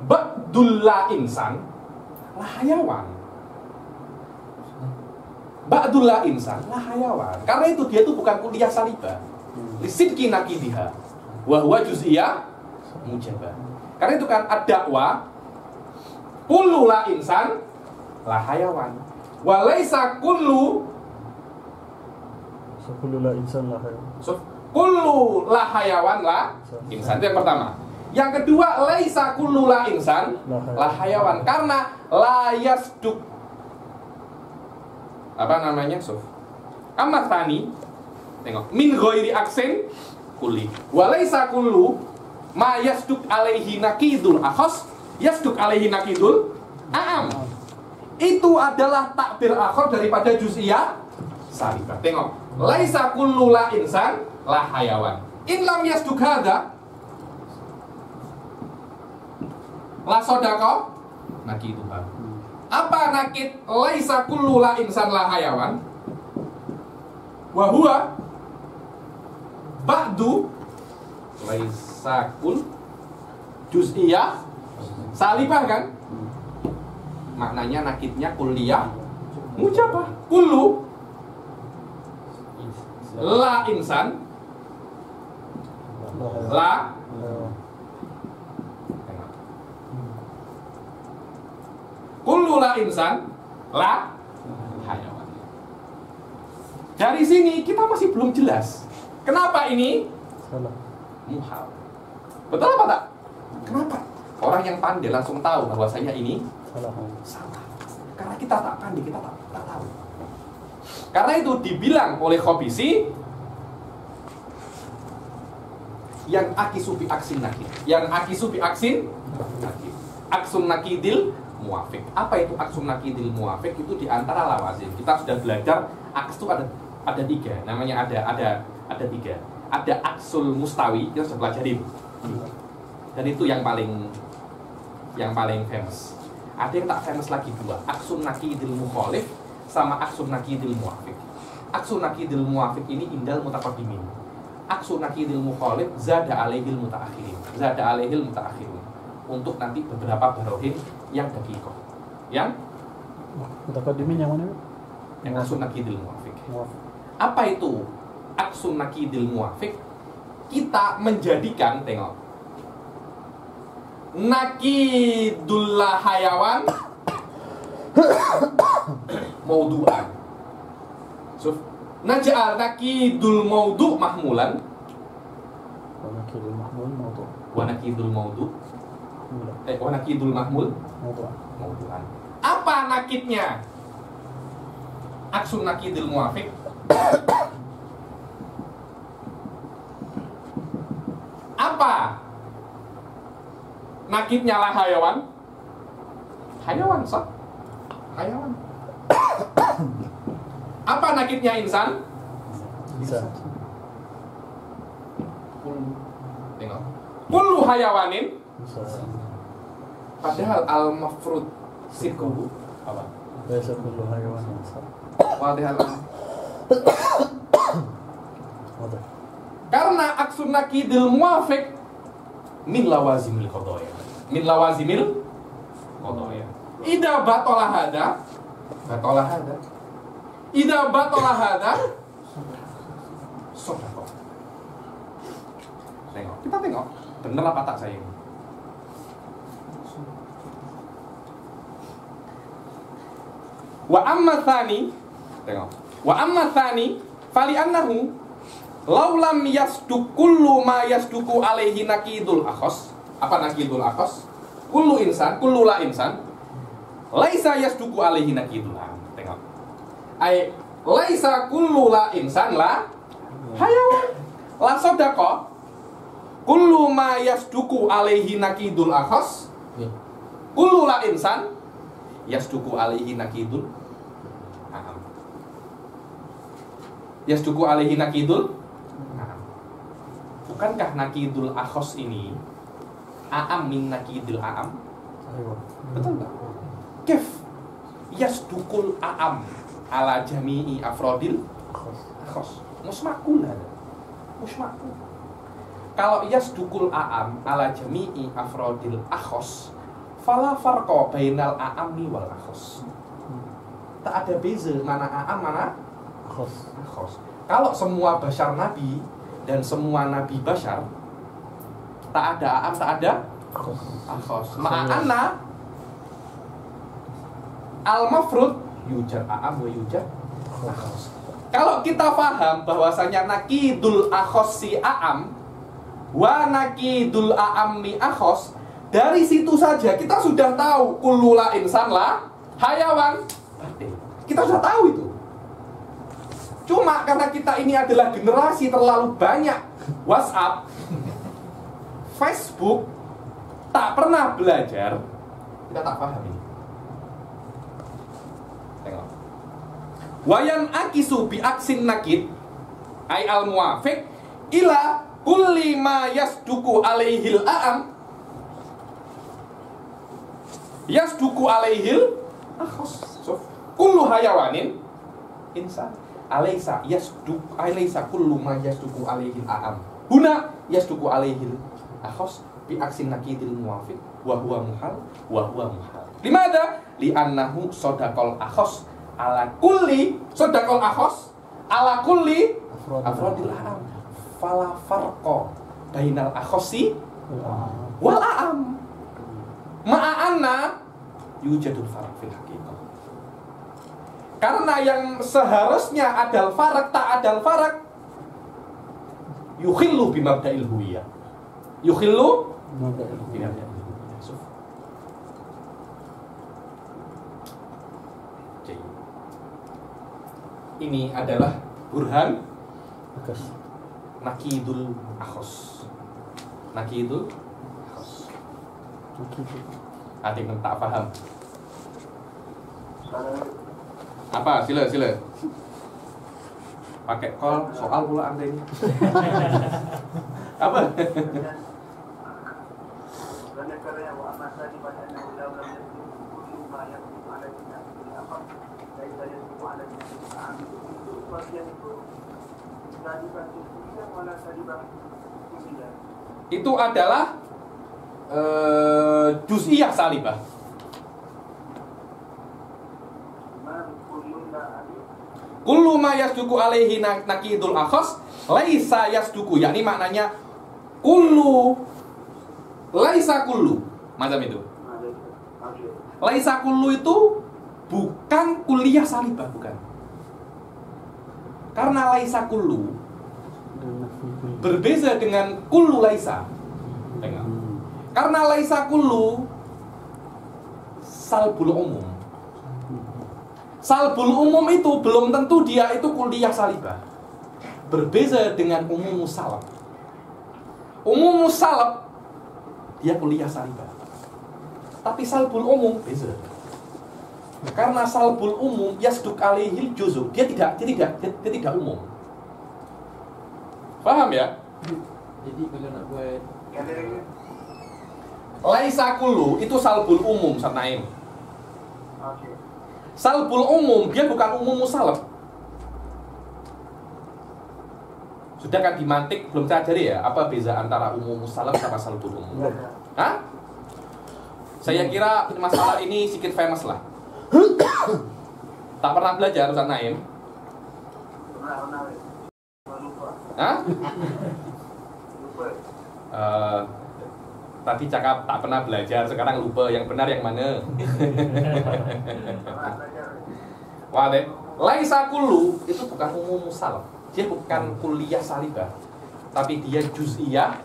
ba'dul la insan la hayawan. Ba'dul la insan la hayawan. Karena itu dia tuh bukan kuliah salibah. Lisidki nakidiha wa huwa juz'iyah mujabah. Karena itu kan ad-da'wa kullu la insan la hayawan. Wa laisa kullu la insan la hayawan. Kullu la hayawan la insan. Itu yang pertama. Yang kedua, laisa kullu la insan la hayawan. Karena la yasduk apa namanya? Amma tsani, tengok, min ghairi aksen kulli. Wa laisa kullu ma yasduk alaihi naqidul akhas yasduk alaihi naqidul a'am. Itu adalah takbir akhir daripada juz'iyah salibah. Tengok, laisa kullu la insan la hayawan. In lam yasduk hadza la sodako nakiduha. Apa nakid laisa kullu la insan la hayawan? Wa huwa ba'du laisa kul juz'iyah salibah kan? Maknanya nakidnya kulliyah mujabah. Kullu la insan la kullu la insan la hayawan. Dari sini kita masih belum jelas. Kenapa ini Salah. muhal? Betul apa tak? Kenapa? Orang yang pandai langsung tahu bahwasanya ini Salah. salah. Karena kita tak pandai, kita tak tahu. Karena itu dibilang oleh Khabisi yang akisu bi aksin nakid. Yang akisu bi aksin nakid. Aksun nakidil muafik. Apa itu aksun nakidil muafik? Itu diantara lawazim. Kita sudah belajar aks itu ada tiga. Namanya ada tiga. Ada aksul mustawi, kita sudah pelajari. Dan itu yang paling famous. Ada yang tak famous lagi dua, aksun nakidil mukhalif sama aksun nakidil muafik. Aksun nakidil muafik ini indal mutaqaddimin. Aksun nakidil mukhalif zada alaihil mutaakhirin. Zada alaihil mutaakhirun. Untuk nanti beberapa barohin yang daqiqah. Yang Mutaqaddimin yang mana? yang aksun nakidil muafik. Muafik. Apa itu aksun nakidil muafik? Kita menjadikan, tengok, nakidul hayawan maudu'an. Naj'al nakidul maudu' mahmulan Wa nakidul mahmul mawdu'. wa nakidul maudu' Mahmulan. wa nakidul mahmul Mawdu'. maudu'an. Apa nakidnya? Aksun nakidil muafik apa? Nakidnya lah hayawan. Hayawan, sah. Hayawan. Apa nakidnya insan? Bisa. Tengok. Kullu hayawanin. Bisa. Padahal al-mafrud sirkuhu apa? Laisa kullu hayawan insan. Wadihal. Wadah. Karena aksun nakidil muafik min lawazimil qadaya. Min lawazimil qadaya. Ida batolah hada. Ida batolah hada. Sodako. Tengok, kita tengok. Bener apa tak saya ini? Wa amma tsani, tengok. Wa amma tsani fali annahu law lam yasduq kullu ma yasduqu alaihi nakidul akhos. Apa nakidul akhos? Kullu insan, kullu la insan. Laisa yasduqu alaihi nakidul am. Tengok. Ai laisa kullu la insan la hayawan. La sodako. Kullu ma yasduqu alaihi nakidul akhos. Kullu la insan yasduqu alaihi nakidul am. Yasduqu alaihi nakidul am. Bukankah nakidul akhos ini aam min nakidul aam? Hayawan. Betul nggak? Kef yasduqul aam ala jami'i afrodil akhos. Musmakul ada. Musmakul. Kalau yasduqul aam ala jami'i afrodil akhos, fala farqa bainal aammi wal akhos. Tak ada beza mana aam mana Khos. akhos. Kalau semua bashar nabi dan semua nabi bashar, tak ada aam, tak ada Khos. akhos. Ma'ana al-mafrud yujad aam wa yujad akhos. Kalau kita paham bahwasanya nakidul akhos si aam wa nakidul aammi akhos, dari situ saja kita sudah tahu kullu la insan la hayawan. Kita sudah tahu itu. Cuma karena kita ini adalah generasi terlalu banyak WhatsApp, Facebook, tak pernah belajar, kita tak paham ini. Tengok. Wayan akisu bi aksin nakid ay al muwafiq ila kulli ma yasduku alaihil aam yasduku alaihil akhos. So, kullu hayawanin insan alaysa yasduk alaysa kullu ma yasduku alaihil aam. Huna yasduku alaihil akhos bi aksin nakidil muwafiq wa huwa muhal. Limada? Li'annahu sodaqol akhos ala kulli afrodil a'am. Fala farqa bainal akhosi wal a'am. Ma'anna yujadul farq fil haqiqah. Karena yang seharusnya adal farak tak adal farak, yukhillu bimabda'il huwiyah. Yukhillu bimabda'il huwiyah. Ini adalah burhan nakidul akhos. Nakidul akhos. Ada yang tak paham? Apa? Sila. Pakai call soal pula Anda ini. Apa? Itu adalah juz'iyah salibah. Kullu ma yasduku alaihi nakidul akhos laisa yasduku, yakni maknanya kullu laisa kullu, macam itu. Laisa kullu itu bukan kuliah salibah, bukan. Karena laisa kullu berbeza dengan kullu laisa. Tengok. Karena laisa kullu salbul umum. Salbul umum itu belum tentu dia itu kuliah salibah. Berbeza dengan umum salab. Umum salab dia kuliah salibah. Tapi salbul umum beza. Karena salbul umum yasduk alaihil juzu, dia tidak umum. Paham ya? Jadi kalau nak buat laisa kullu itu salbul umum, Satnaim. Salbul umum dia bukan umum musalab. Sudah kan di mantik belum saya ajari ya, apa beza antara umum musalab sama salbul umum? Hah? Saya kira masalah ini sedikit famous lah. Tak pernah belajar Ustaz Naim? Hah? Tadi cakap tak pernah belajar, sekarang lupa yang benar yang mana? Wah deh, laisa kullu itu bukan umum musalab. Dia bukan kuliah salibah, tapi dia juz'iyah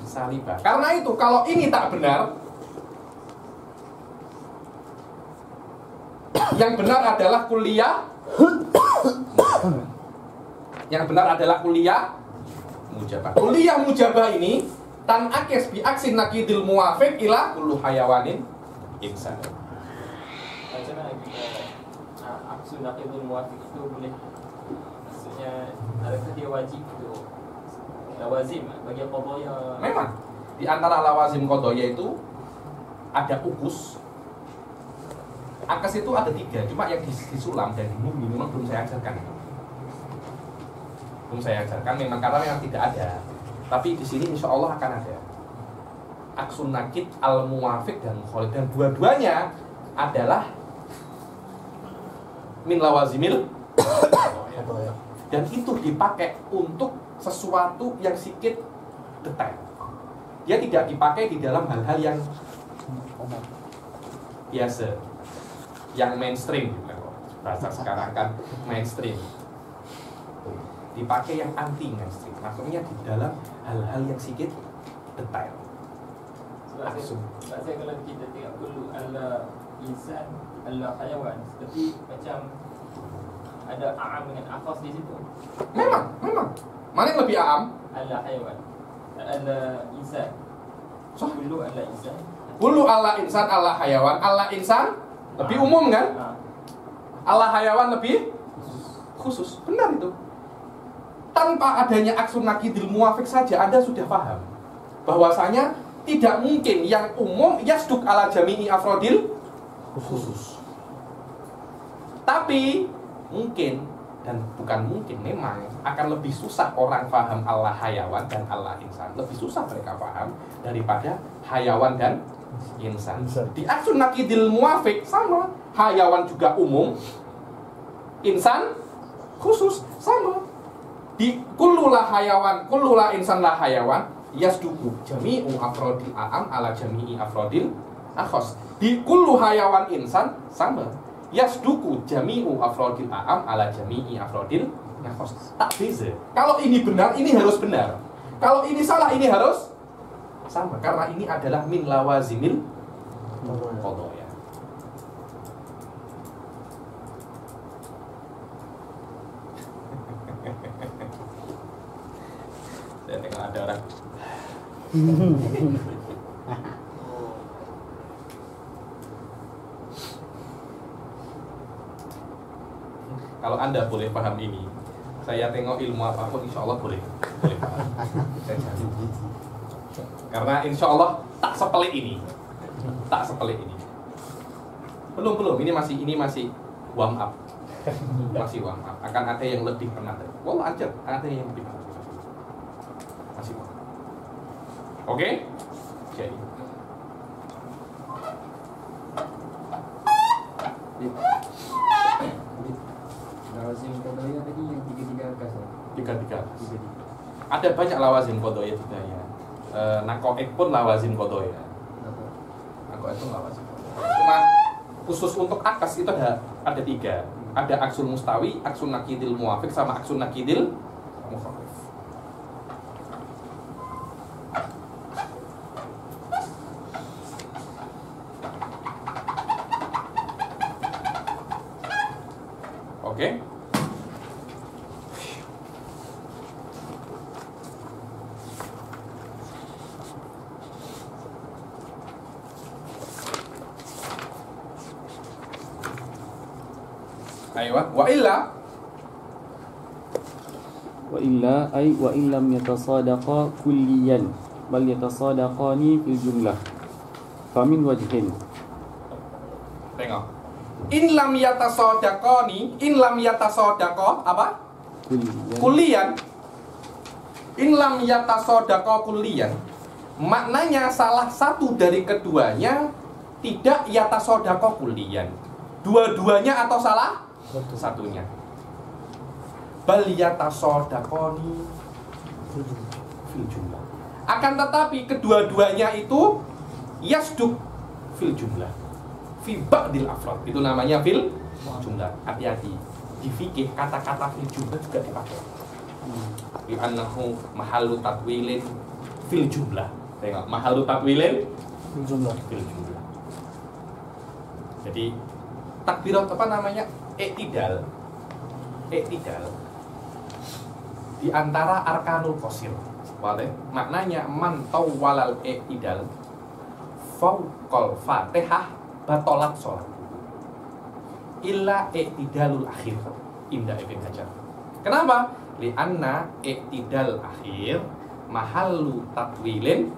salibah. Karena itu kalau ini tak benar, yang benar adalah kuliah. Yang benar adalah kuliah mujabah. Kuliah mujabah ini tan akes bi aksin nakidil muwafiq ila kullu hayawanin insan. Macam mana kita aksun nakidil muwafiq itu boleh, maksudnya adakah dia wajib itu lawazim bagi qadaya? Memang di antara lawazim qadaya itu ada ukus. Akes itu ada 3, cuma yang disulam dan dimumi memang belum saya ajarkan. Memang karena memang tidak ada. Tapi di sini insya Allah akan ada. Aksun nakid, al muwafiq dan mukhalif, dan dua-duanya adalah min lawazimil dan itu dipakai untuk sesuatu yang sedikit detail. Dia tidak dipakai di dalam hal-hal yang biasa, yang mainstream. Bahasa sekarang kan mainstream. Dipakai yang anti mainstream, maksudnya di dalam hal-hal yang sedikit detail. Langsung. Sebab saya kalau kita tengok dulu ala insan, ala hayawan, seperti macam ada a'am dengan akhas di situ. Memang. Mana yang lebih am? Ala hayawan, ala insan. So, Dulu ala insan. Kullu ala insan, ala hayawan, ala insan lebih umum kan? Ala hayawan lebih khusus. Benar itu. Tanpa adanya aksun nakidil muwafiq saja Anda sudah paham bahwasanya tidak mungkin yang umum yasduk ala jami'i afrodil khusus. Tapi mungkin dan bukan mungkin, memang akan lebih susah orang paham Allah hayawan dan Allah insan. Lebih susah mereka paham daripada hayawan dan insan. Di Aksun Nakidil Muwafiq sama, hayawan juga umum, insan khusus sama. Di kullula hayawan, kullula insan la hayawan, yasduku jami'u afrodil a'am ala jami'i afrodil akhos. Di kullu hayawan insan sama, yasduku jami'u afrodil a'am ala jami'i afrodil akhos. Tak beza. Kalau ini benar, ini harus benar. Kalau ini salah, ini harus sama. Karena ini adalah min lawazimil qadaya. Saya tengok ada orang. Kalau Anda boleh paham ini, saya tengok ilmu apapun insya Allah boleh paham. Saya janji. Karena insya Allah tak sepelik ini. Tak sepelik ini. Belum, ini masih warm up. Masih warm up. Akan ada yang lebih penat. Wallah aja, ada yang lebih penat. Masih warm up. Oke? Jadi Lawazim qadaya tadi yang tiga-tiga akas. tiga. Ada banyak lawazim qadaya juga ya. Nakoik pun lawazim qadaya. Nakoik pun lawazim qadaya. Cuma khusus untuk akas itu ada tiga. Ada aksun mustawi, aksun nakidil muwafiq, sama aksun nakidil mukhalif. Oke? Ayo, wa illa ay wa in lam yatasadaqa kulliyan bal yatasadaqani fil jumlah famin wajhin. tengok. In lam yatasadaqo apa? Kulliyan. In lam yatasadaqo kulliyan. Maknanya salah satu dari keduanya tidak yatasadaqo kulliyan. Dua-duanya atau salah satunya. Bal yatasadaqoni fil jumlah. Akan tetapi kedua-duanya itu yasduk fil jumlah. Fi ba'dil afrad. Itu namanya fil jumlah. Hati-hati. Di fikih kata-kata fil jumlah juga dipakai. Bi annahu mahallu tatwilin fil jumlah. Tengok, mahallu tatwilin fil jumlah. Jadi takbirat apa namanya? I'tidal di antara arkanul qasir. Maknanya man tawwalal i'tidal fauqal Fatihah batolat sholat illa i'tidalul akhir inda Ibn Hajar. Kenapa? Li'anna i'tidal akhir mahallu tatwilin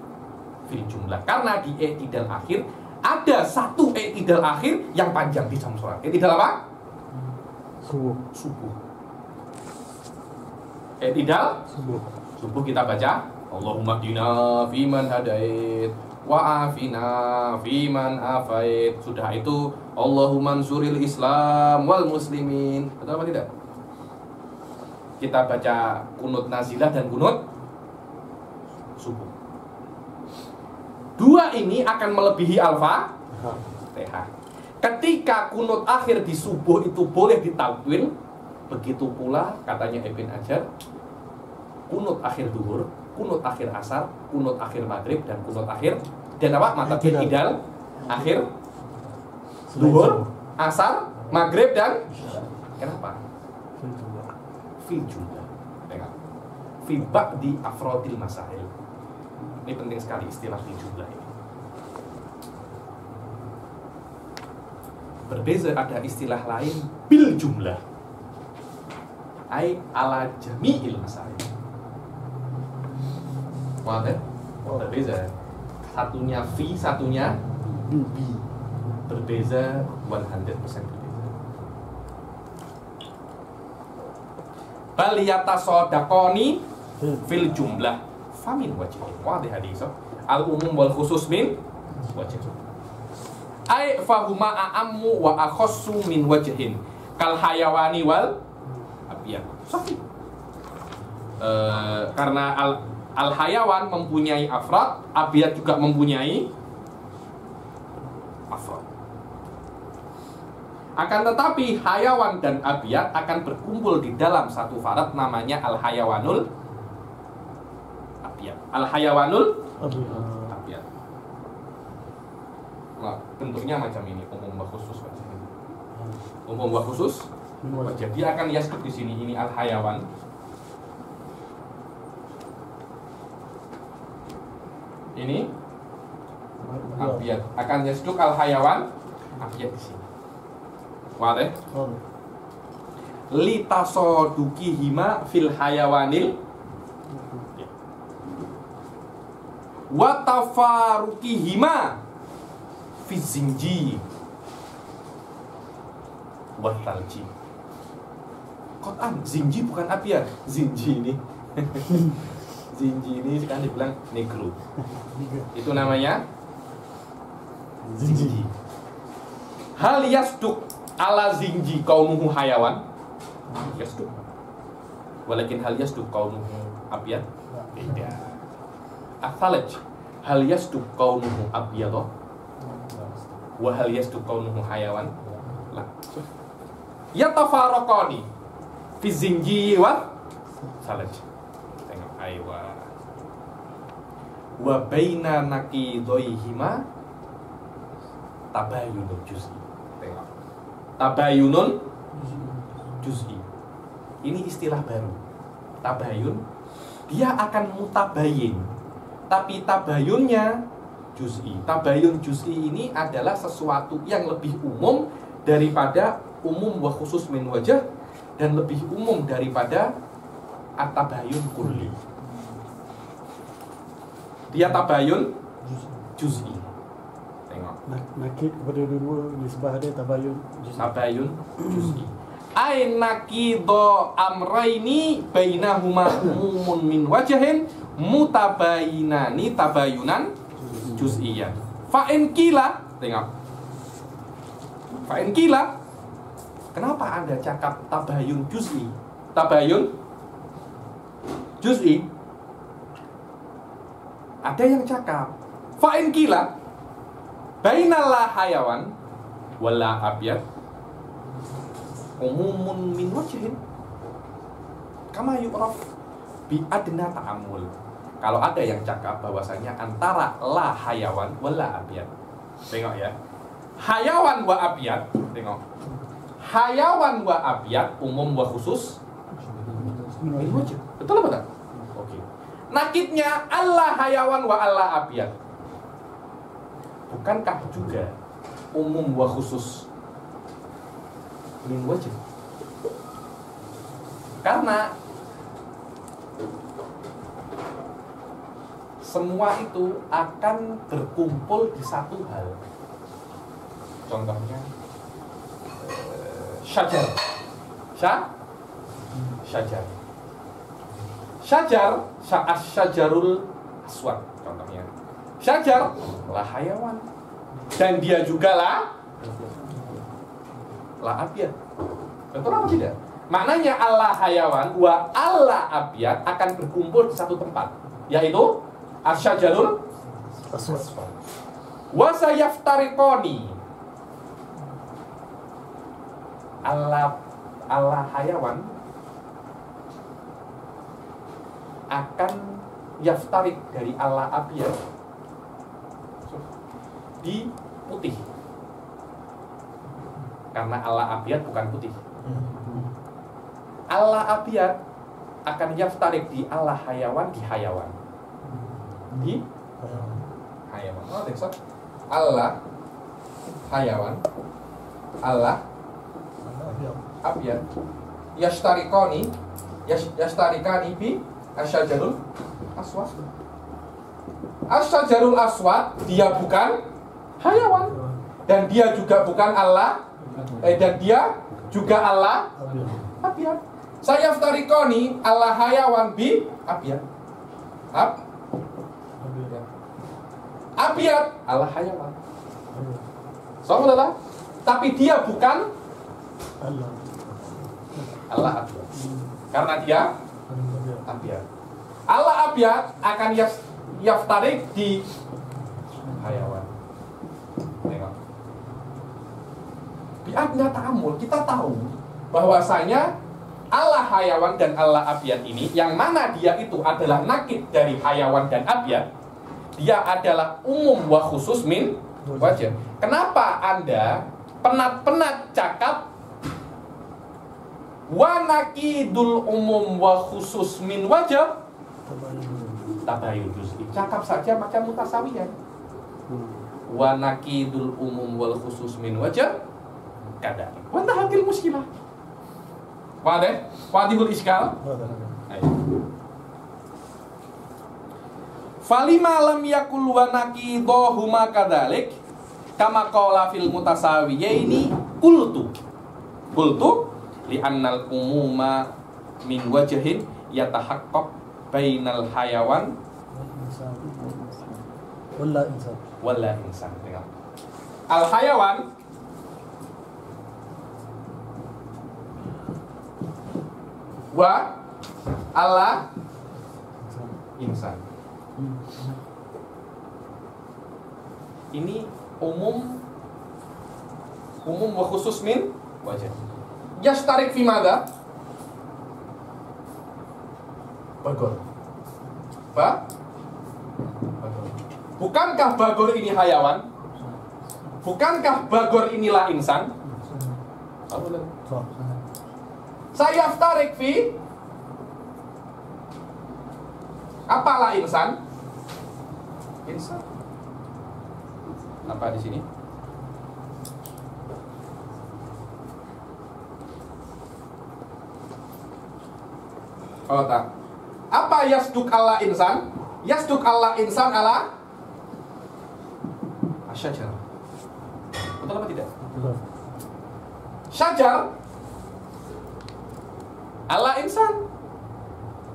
fil jumlah. Karena di i'tidal akhir ada satu i'tidal akhir yang panjang di jam sholat. I'tidal apa? Subuh. I'tidal subuh kita baca Allahumma hdina fiman hadait wa afina fiman afait. Sudah itu Allahumma ansuril Islam wal muslimin. Betul apa tidak? Kita baca kunut nazilah dan kunut subuh. Dua ini akan melebihi Al-Fatihah. Ketika kunut akhir di subuh itu boleh ditawil, begitu pula katanya Ibn Hajar, kunut akhir duhur, kunut akhir asar, kunut akhir maghrib, dan kunut akhir dan apa? Mata i'tidal akhir duhur, asar, maghrib, dan kenapa? Fil jumlah. Tengok. Fi ba'di afrodil masail. Ini penting sekali istilah fil jumlah ini. Berbeza ada istilah lain bil jumlah. Ai ala jami'il masail. Wadah? Berbeza. Satunya fi, satunya bi. Berbeza 100% berbeza. bal yatasaddaqani fil jumlah famin wajhin. Wadih hadis. Al umum wal khusus min wajhin. Ai fahuma a'ammu wa akhassu min wajhin. Kal hayawani wal abiyat. Sahih. Karena al hayawan mempunyai afrad, abiyat juga mempunyai afrad. Akan tetapi hayawan dan abiyat akan berkumpul di dalam satu farad namanya al hayawanul abiyat. Al hayawanul abiyat. Nah, bentuknya macam ini, umum wa khusus macam ini. Umum wa khusus. Jadi akan yasbuk di sini, ini al hayawan. Ini abiyat. Akan yasbuk al hayawan abiyat di sini. Wadih. Litasadukihima fil hayawanil wa tafarukihima fi zinji wa talji. Qatan, zinji bukan abiyat. Zinji ini zinji ini sekarang dibilang negro. Itu namanya zinji. Hal yasduk ala zinji kaunuhu hayawan yasduk. Walakin hal yasduk kaunuhu abiyat beda. Athalaj hal yasduk kaunuhu abiyat wa hal yasduk kaunuhu hayawan la. Yatafaraqani fi zinji wa salaj. Tengok aywa. Wa baina naqidaihima tabayunul juz'i. Tengok. Tabayunun juz'i. Ini istilah baru. Tabayun, dia akan mutabayin. Tapi tabayunnya juz'i. Tabayun juz'i ini adalah sesuatu yang lebih umum daripada umum wa khusus min wajah, dan lebih umum daripada at-tabayun kulli. Dia tabayun juz'i. Tengok. Nakid kepada dua nisbah dia tabayun juz'i. Tabayun juz'i. Ai naqido amraini bainahuma umumun min wajhin mutabayinani tabayunan juz'iyan. Fa in qila, tengok. Fa in qila, kenapa Anda cakap tabayun juz'i? Tabayun juz'i. Ada yang cakap fa in qila bainal hayawan wala abyad umumun min wajhin kama yu'raf bi adna ta'ammul. Kalau ada yang cakap bahwasanya antara la hayawan wala abyad. Tengok ya. Hayawan wa abyad, tengok. Hayawan wa abyad umum wa khusus min wajh. Betul apa tak? Oke. Nakidnya Allah hayawan wa Allah abyad. Bukankah juga umum wa khusus min wajh? Karena semua itu akan berkumpul di satu hal. Contohnya syajar. Syajar. Syajar, syajarul aswad contohnya. Syajar lah hayawan. Dan dia juga lah abyad. Betul apa tidak? Maknanya Allah hayawan wa Allah abyad akan berkumpul di satu tempat, yaitu asyajarul aswad. Wa sayaftariqani. Allah hayawan akan yaftarik dari Allah abyad di putih. Karena Allah abyad bukan putih. Allah abyad akan yaftarik di Allah hayawan di hayawan. Di hayawan. Oh, maksud Allah hayawan, Allah abyad yastarikani bi asyajarul aswad. Asyajarul aswad dia bukan hayawan dan dia juga bukan Allah dan dia juga Allah abyad. Sayaftariqani ala hayawan bi abyad. Abyad ala hayawan. Soalnya, tapi dia bukan Allah abyad. Karena dia abyad. Allah abyad akan yaftarik di hayawan. Tengok. Biadnya ta'amul, kita tahu bahwasanya Allah hayawan dan Allah abyad ini, yang mana dia itu adalah nakid dari hayawan dan abyad, dia adalah umum wa khusus min wajah. Kenapa Anda penat-penat cakap wa nakidul umum wa khusus min wajah? Tabayun juz'i. Cakap saja macam mutasawiyan. Wa nakidul umum wal khusus min wajah kadalik. Wa tahatil muskilah. Wadih? Wadihul iskal? Ayo. Falima lam yakul wa nakidohuma kadalik kama qala fil mutasawiyaini qultu li'annal umuma min wajhin yatahaqqaq bainal hayawan wala insan. Al hayawan wa ala insan. Ini umum wa khusus min wajah. Yastarik fi madza? Bagor. Bukankah bagor ini hayawan? Bukankah bagor inilah insan? Saya yaftarik fi apalah insan? Insan. Apa di sini? Oh tak. Apa yasduk Allah insan? Yasduk Allah insan ala asyajar. Betul apa tidak? Betul. Syajar Allah insan.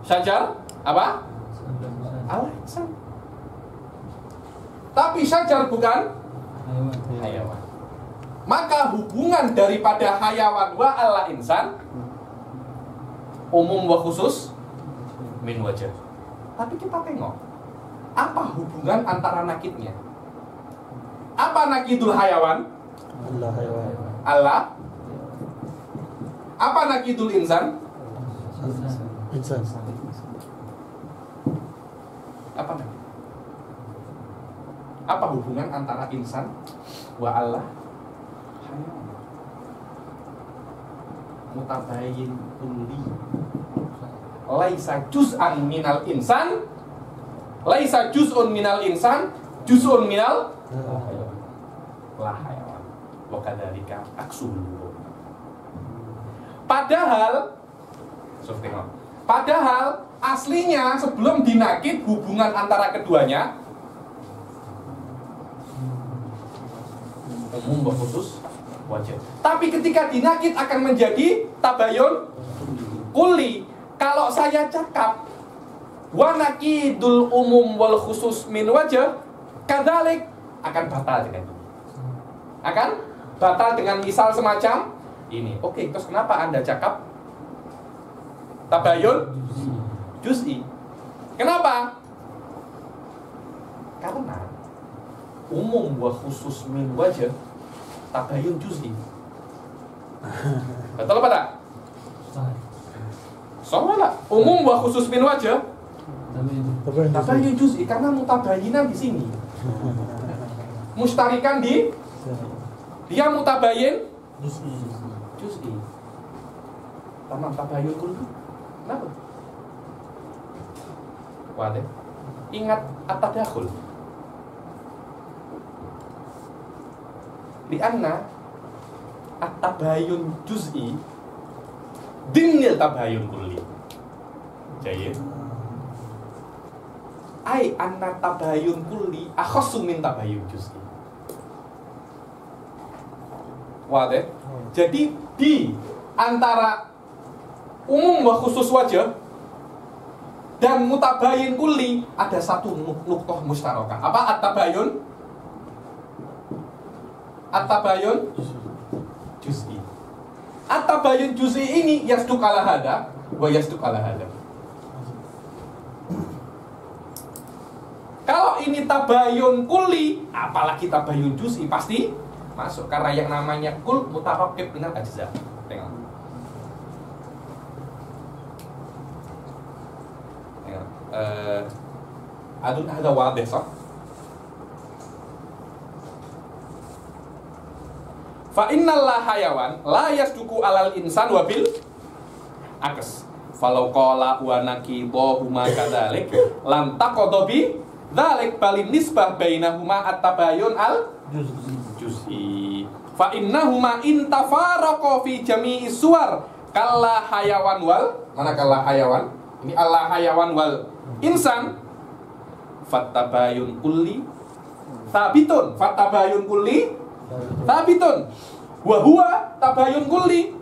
Syajar apa? Allah insan. Tapi syajar bukan hayawan. Maka hubungan daripada hayawan wa Allah insan umum wa khusus min wajah. Tapi kita tengok apa hubungan antara nakidnya. Apa nakidul hayawan? Allah hayawan. Allah. Apa nakidul insan? Insan. Apa nakid? Apa hubungan antara insan wa Allah hayawan? Mutabayin kulli. Laisa juz'an minal insan, laisa juz'un minal insan, juz'un minal la hayawan. Wa kadzalika aksul. Padahal aslinya sebelum dinakid hubungan antara keduanya umum khusus wajah. Tapi ketika dinakid akan menjadi tabayun kulli. Kalau saya cakap wa nakidul umum wal khusus min wajah, kadzalik akan batal dengan ini. Akan batal dengan misal semacam ini. Oke, terus kenapa Anda cakap tabayun juz'i? Kenapa? Karena umum wa khusus min wajah tabayun juz'i. Betul apa tak? Soalnya umum wa khusus min wajah tabayun juz'i karena mutabayinan di sini. Mustarikan di dia mutabayin juz'i. Tamam tabayun kulli. Kenapa? Wadah. Ingat at-tadakhul. Lianna at-tabayun juz'i dimnil tabayun kulli. Jayid. Ai anna tabayun kulli akhassu min tabayun juz'i. Wadah. Jadi di antara umum wa khusus wajah dan mutabayin kulli, ada satu nuqtah musyarakah. Apa at-tabayun? At-tabayun juz'i. At-tabayun juz'i ini yasduq ala hada wa yasduq ala hada. Kalau ini tabayun kulli, apalagi tabayun juz'i, pasti masuk karena yang namanya kul mutarakib dengan ajza. Tengok. Adun ada wadih sah. Fa innallah hayawan la yasduku alal insan wabil akes. Falau qala wa nakidahuma kadzalik lam taqadabi dzalik balin nisbah bainahuma at-tabayun al juz'i. Fa innahuma intafaraqa fi jami'i suwar kalla hayawan wal, mana kalla hayawan? Ini Allah hayawan wal insan. Fattabayun kulli sabitun, fattabayun kulli sabitun wa huwa tabayun kulli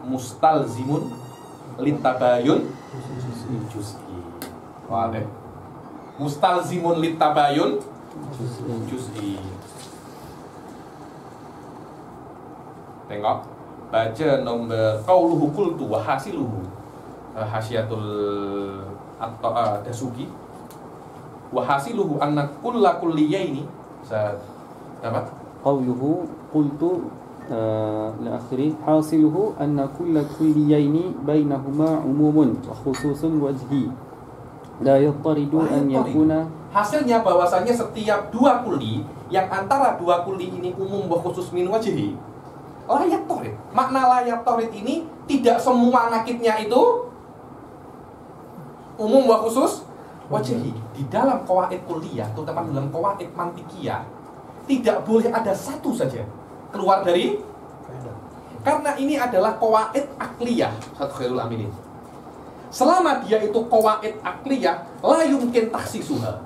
mustalzimun litabayun juz'i. Wah deh. Mustalzimun litabayun juz'i. Tengok, baca nomor qauluhu qultu wa hasiluhu, hasyiatul Dasuki. Wa hasiluhu anna kulla kulliyaini, saya dapat qauluhu qultu la akhiri hasiluhu anna kulla kulliyaini bainahuma umumun wa khususun wajhi la yattaridu an yakuna. Hasilnya bahwasanya setiap dua kuli yang antara dua kuli ini umum wa khusus min wajhi layak torid. Makna layak torid ini tidak semua nakidnya itu umum wa khusus wajhi. Di dalam qawaid kulliyah, terutama dalam qawaid mantikiyah, tidak boleh ada satu saja keluar dari, karena ini adalah qawaid akliyah. Satu khairul aminin. Selama dia itu qawaid akliyah, la yumkin takhsisuha.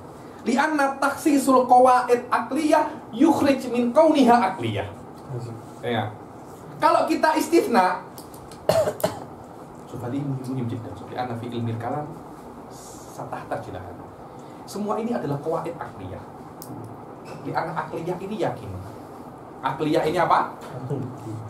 Lianna takhsisul qawaid akliyah yukhrij min kauniha akliyah. Ya. Kalau kita istisna, Sufadi muhim jiddan. Lianna fi ilmil kalam satahta jilahan. Semua ini adalah qawaid akliyah. Lianna akliyah ini yakin. Akliyah ini apa?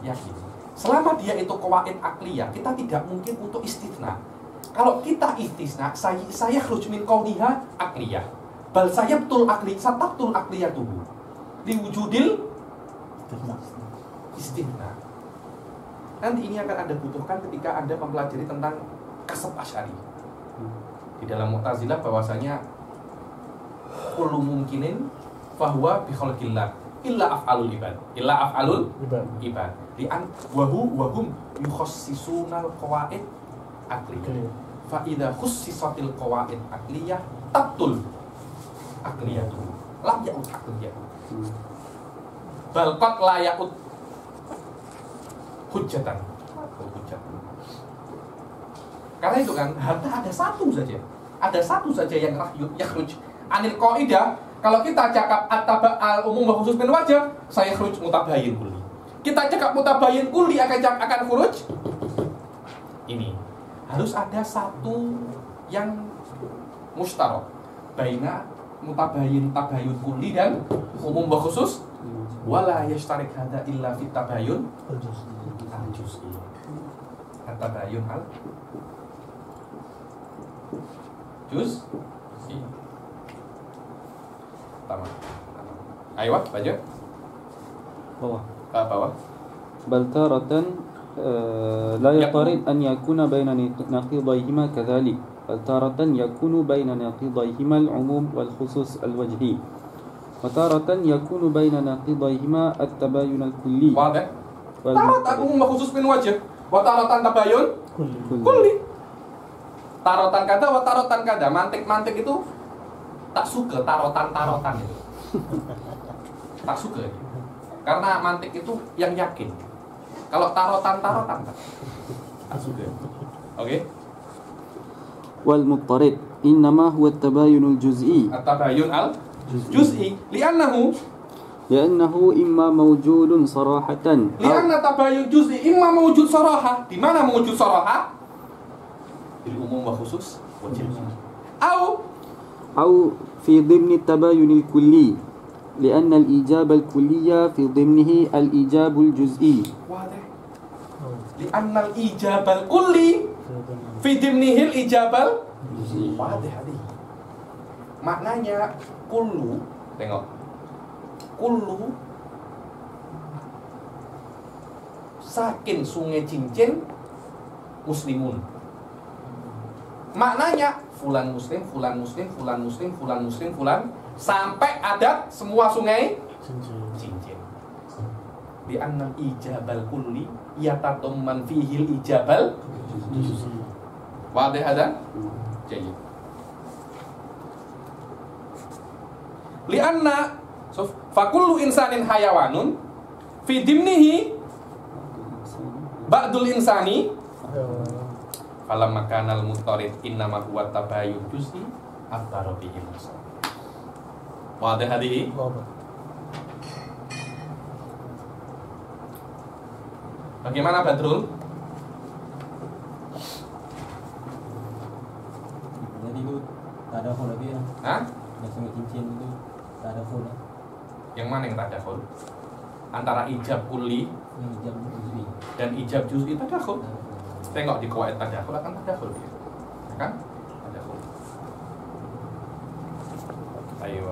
Yakin. Selama dia itu qawaid akliyah, kita tidak mungkin untuk istisna. Kalau kita istisna, saya khruj min kauniha akliyah. Bal saya betul akli, satabtul akliyah tubuh. Diwujudil istisna. Nanti ini akan Anda butuhkan ketika Anda mempelajari tentang kasab asy'ari. Di dalam Mu'tazilah bahwasanya kullu mungkinin fahuwa bi khalqillah illa af'alul ibad. Illa af'alul ibad. Li'an wahum yukhassisunal qawaid akliyah. Fa idza khussisatil qawaid akliyah tabtul akliyatu. Lam ya'ud akliyah. Bal qad la ya'ud hujjatan. Karena itu kan harta ada satu saja. Ada satu saja yang yakhruj anil qaidah. Kalau kita cakap at-taba al-umum wa khusus min wajah, saya khuruj mutabayyin kulli. Kita cakap mutabayyin kulli akan khuruj ini. Harus ada satu yang mustarak baina mutabayyin tabayun kulli dan umum wa khusus. Wala yashtarik hada illa fit tabayun al-juz'i. At-tabayun al-juz'i. Tamam. Ayo, baca. Bawah. Bal taratan la yatarid an yakuna baina naqidayhima kadhalik. Bal taratan yakunu baina naqidayhima al-umum wal khusus al-wajhi. Wa taratan yakunu baina naqidayhima at-tabayun al-kulli. Wadah. Taratan umum wa khusus min wajh. Wa taratan tabayun kulli. Tarotan kata wa tarotan kada. Mantik-mantik itu tak suka tarotan itu. Tak suka. Karena mantik itu yang yakin. Kalau tarotan tak suka. Oke. Wal muttarid innama huwa at-tabayun al-juz'i. At-tabayun al-juz'i li'annahu imma mawjudun sarahatan. Li'anna tabayun juz'i imma mawjud sarahah. Di mana mawjud sarahah? Bil umum wa khusus wajib. أو في ضمن التباين الكلي لأن الإجابة الكلية في ضمنه الإجاب الجزئي. Wadah. Li'annal ijabal kulli fi dimnihil ijabal wadah hadi. Maknanya kullu, tengok. Kullu sakin sungai cincin muslimun. Maknanya fulan muslim, fulan muslim, fulan muslim, fulan muslim, fulan sampai ada semua sungai cincin. Di annal ijabal kulli yatatumman fihil ijabal wadah ada? Jayyid. Li anna fa kullu insanin hayawanun fi dimnihi ba'dul insani falam makanal mutarid innama huwa tabayyun juz'i athara bihi musa. Wadah hadihi? Bagaimana Badrul? Jadi itu tak ada full lagi ya. Hah? Yang sungai cincin itu tak ada full ya. Yang mana yang tadakhul? Antara ijab kulli Yang jam juz'i. dan ijab juz'i tadakhul. Tengok di qawaid tadakhul akan tadakhul dia. Ya kan? Tadakhul. Ayo.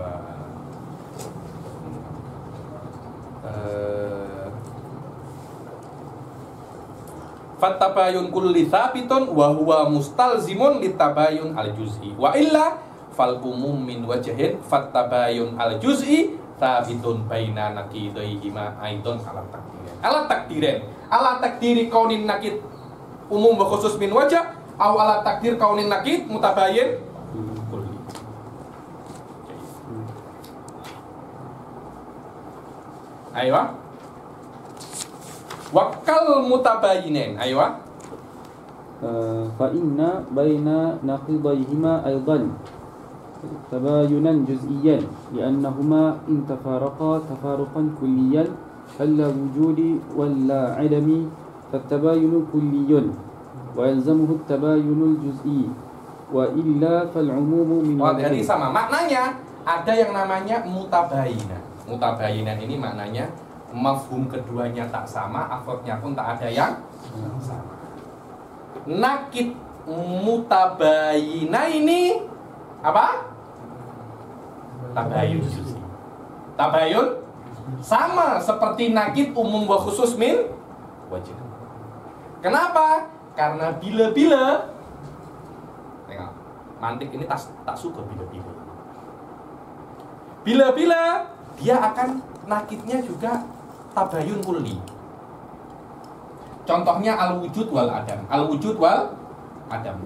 Fattabayun kulli thabitun wa huwa mustalzimun litabayun al-juz'i wa illa fal umum min wajhin fattabayun al-juz'i thabitun baina naqidaihima aidon ala takdiri kaunin nakid umum wa khusus min wajah au ala takdir kaunin nakid mutabayin kulli. Ayo. Wakal mutabayinin, ayo. فإن بين نقيضيهما أيضا تباينا جزئيا لأنهما إن تفارقا تفارقا كليا ألا وجود ولا عدم فالتباين كلي ويلزمه التباين الجزئي وإلا فالعموم من Jadi sama maknanya ada yang namanya mutabayinan. Mutabayinan ini maknanya mafhum keduanya tak sama, afrodnya pun tak ada yang sama. Nakid mutabayina ini apa? Tabayun. Tabayun sama seperti nakid umum wa khusus min wajib. Kenapa? Karena bila-bila tengok, mantik ini tak suka bila-bila. Bila-bila dia akan nakidnya juga tabayun kulli. Contohnya al-wujud wal adam. Al-wujud wal adam.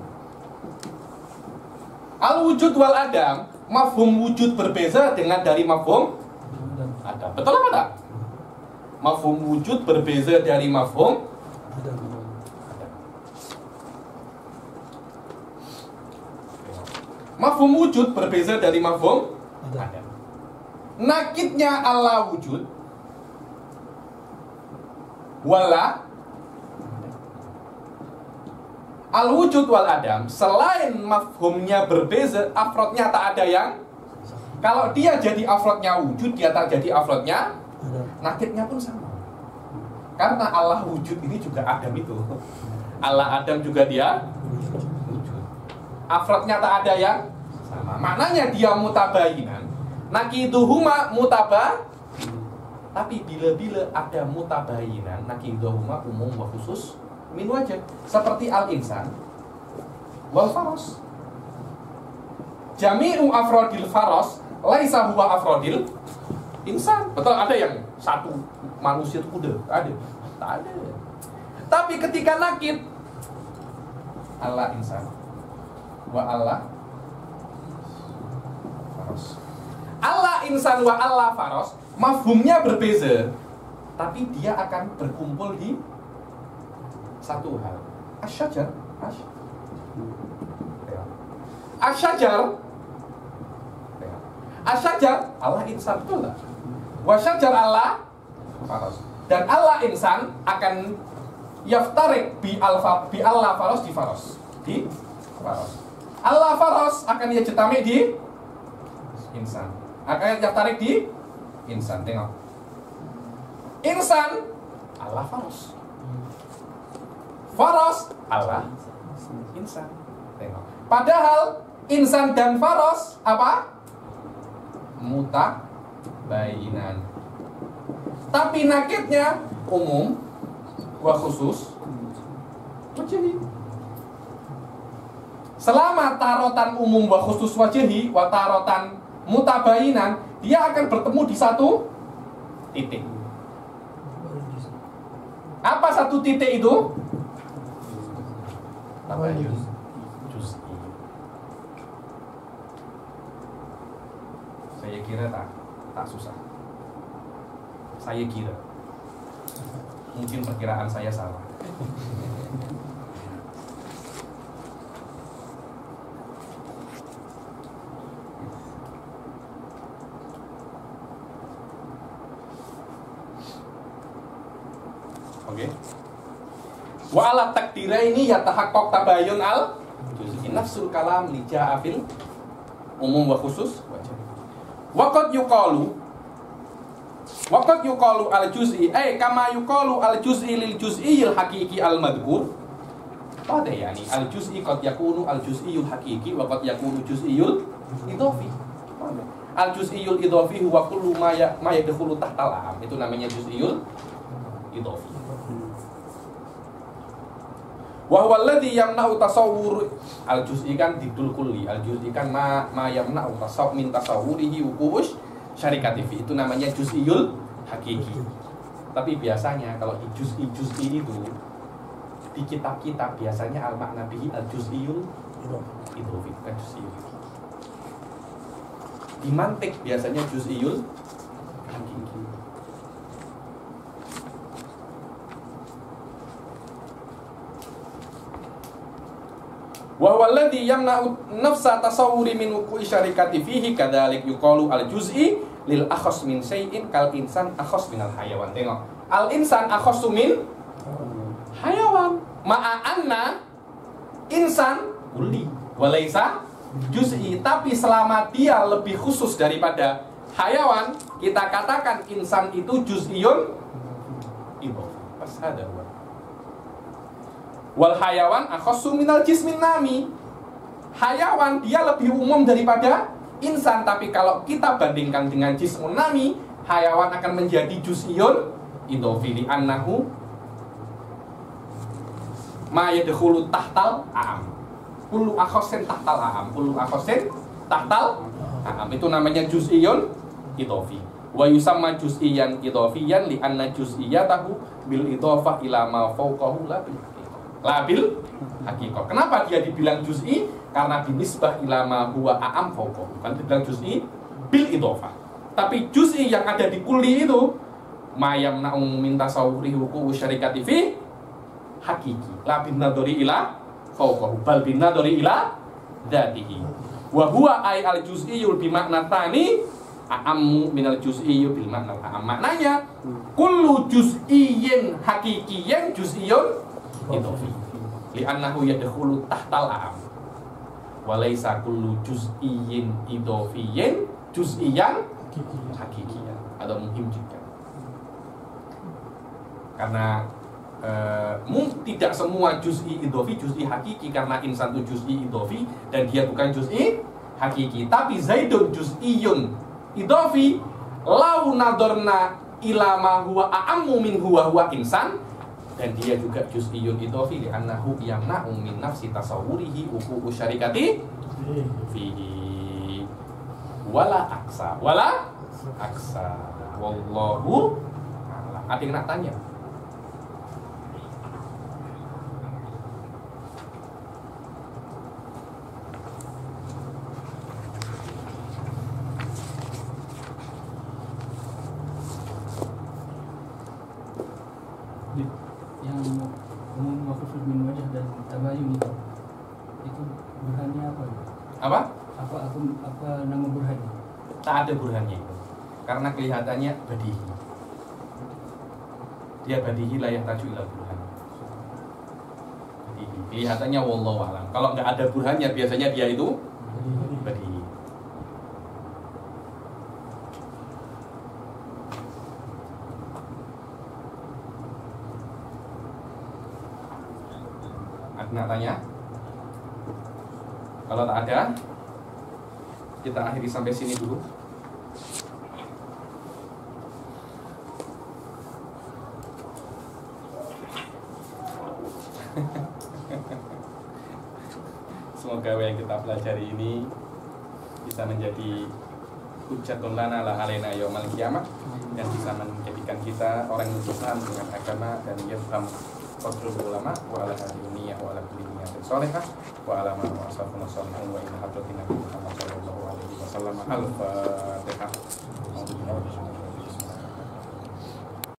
Al-wujud wal adam, mafhum wujud berbeza dengan dari mafhum adam. Betul apa tak? Mafhum wujud berbeza dari mafhum adam. Mafhum wujud berbeza dari mafhum adam. Nakidnya Allah wujud wala al-wujud wal adam, selain mafhumnya berbeza, afrodnya tak ada yang. Kalau dia jadi afrodnya wujud, dia tak jadi afrodnya nakidnya pun sama. Karena Allah wujud ini juga Adam itu. Allah Adam juga dia wujud. Afrodnya tak ada yang sama. Maknanya dia mutabayinan. Nakiduhuma mutabah. Tapi bila-bila ada mutabayinan, nakiduhuma umum wa khusus min wajah. Seperti al-insan wal faros. Jami'u afrodil faros laisa huwa afrodil insan. Betul, ada yang satu manusia itu kuda? Ada? Tak ada. Tapi ketika nakid Allah insan wa Allah faros. Allah insan wa Allah faros, mafhumnya berbeza, tapi dia akan berkumpul di satu hal. Asyajar, asyajar Allah insan, betul tak? Wasyajar Allah faros. Dan Allah insan akan yaftarik bi Allah faros di faros. Di faros. Allah faros akan yajtami di insan. Akan tarik di insan. Tengok. Insan Allah faros. Faros Allah insan. Tengok. Padahal insan dan faros apa? Mutabainan. Tapi nakidnya umum wa khusus wajahi. Selama tarotan umum wa khusus wajahi wa tarotan mutabainan, dia akan bertemu di satu titik. Apa satu titik itu? Tabayun juz'i. Saya kira tak susah. Saya kira. Mungkin perkiraan saya salah. Oke. Wa ala takdira ini yatahaqqaq tabayun al juz'i. Nafsul kalam li ja'afil umum wa khusus wajah. Waqad yuqalu al juz'i kama yuqalu al juz'i lil juz'iyil haqiqi al madhkur. Pada yani al juz'i qad yakunu al juz'iyul haqiqi wa qad yakunu juz'iyul idhafi. Al juz'iyul idhafi huwa kullu ma yadkhulu tahtal am. Itu namanya juz'iyul idhafi. Wa huwa alladhi yamna'u tasawwur al juz'i kan didul kulli. Al juz'i kan ma yamna'u min tasawwurihi wuqu'ush syarikati fi. Itu namanya juz'iyul hakiki. Tapi biasanya kalau di juz'i itu di kitab-kitab biasanya al makna bihi al juz'iyul idhafi kan juz'iyul. Di mantik biasanya juz'iyul hakiki. Wa huwa alladhi yamna'u nafsa tasawwuri min wuqu'i syarikati fihi kadzalik yuqalu al juz'i lil akhas min syai'in kal insan akhas minal hayawan. Tengok. Al insan akhassu min hayawan. Ma'a anna insan kulli wa laisa juz'i. Tapi selama dia lebih khusus daripada hayawan, kita katakan insan itu juz'iyun idhafi. Pas ada wal hayawan akhassu minal jismin nami. Hayawan dia lebih umum daripada insan, tapi kalau kita bandingkan dengan jismun nami, hayawan akan menjadi juz'iyun idhafi li annahu ma yadkhulu tahtal am. Kullu akhasin tahtal am. Kullu akhasin tahtal am. Itu namanya juz'iyun idhafi. Wa yusamma juz'iyan idhafiyan li anna juz'iyatahu bil idhafah ila ma fawqahu labil haqiqah. Kenapa dia dibilang juz'i? Karena binisbah ila ma huwa a'am fawqahu. Kan dibilang juz'i bil idhafah. Tapi juz'i yang ada di kulli itu ma yamna'u min tasawwuri wuqu'u syarikati fi haqiqi. La bin nadhari ila fawqahu bal bin nadhari ila dzatihi. Wa huwa ay al juz'iyul bi makna tsani a'ammu minal juz'iyyu bil makna a'am. Maknanya kullu juz'iyyin haqiqiyyin juz'iyyun idhafi li annahu yadkhulu tahtal a'am wa laisa kullu juz'iyyin idhafiyyin juz'iyyan haqiqiyyan. Ada muhim juga karena tidak semua juz'i idhafi juz'i hakiki, karena insan itu juz'i idhafi dan dia bukan juz'i hakiki. Tapi Zaidun juz'iyun idhafi lau nadorna ila ma huwa a'ammu min huwa insan, dan dia juga juz'iyun idhafi li annahu yamna'u min nafsi tasawwurihi wuqu'u syarikati fihi wala aksa wallahu a'lam. Ada yang nak tanya? Yang umum mafhum min wajah dan tabayun itu burhannya apa? Apa nama burhannya? Tak ada burhannya itu. Karena kelihatannya badihi. Dia badihi la yahtaju ila burhan. Badihi. Kelihatannya wallahu alam. Kalau nggak ada burhannya biasanya dia itu badi. Ada tanya? Kalau tak ada, kita akhiri sampai sini dulu. Semoga apa yang kita pelajari ini bisa menjadi hujjatun lana la alaina yaumal qiyamah dan bisa menjadikan kita orang yang berusaha dengan agama dan yafham qadrul ulama wa ala hadiniyah wa ala kulli niyatin sholihah wa ala ma wasafuna sholihun wa inna hadratina Muhammad sallallahu alaihi wasallam al-fatihah.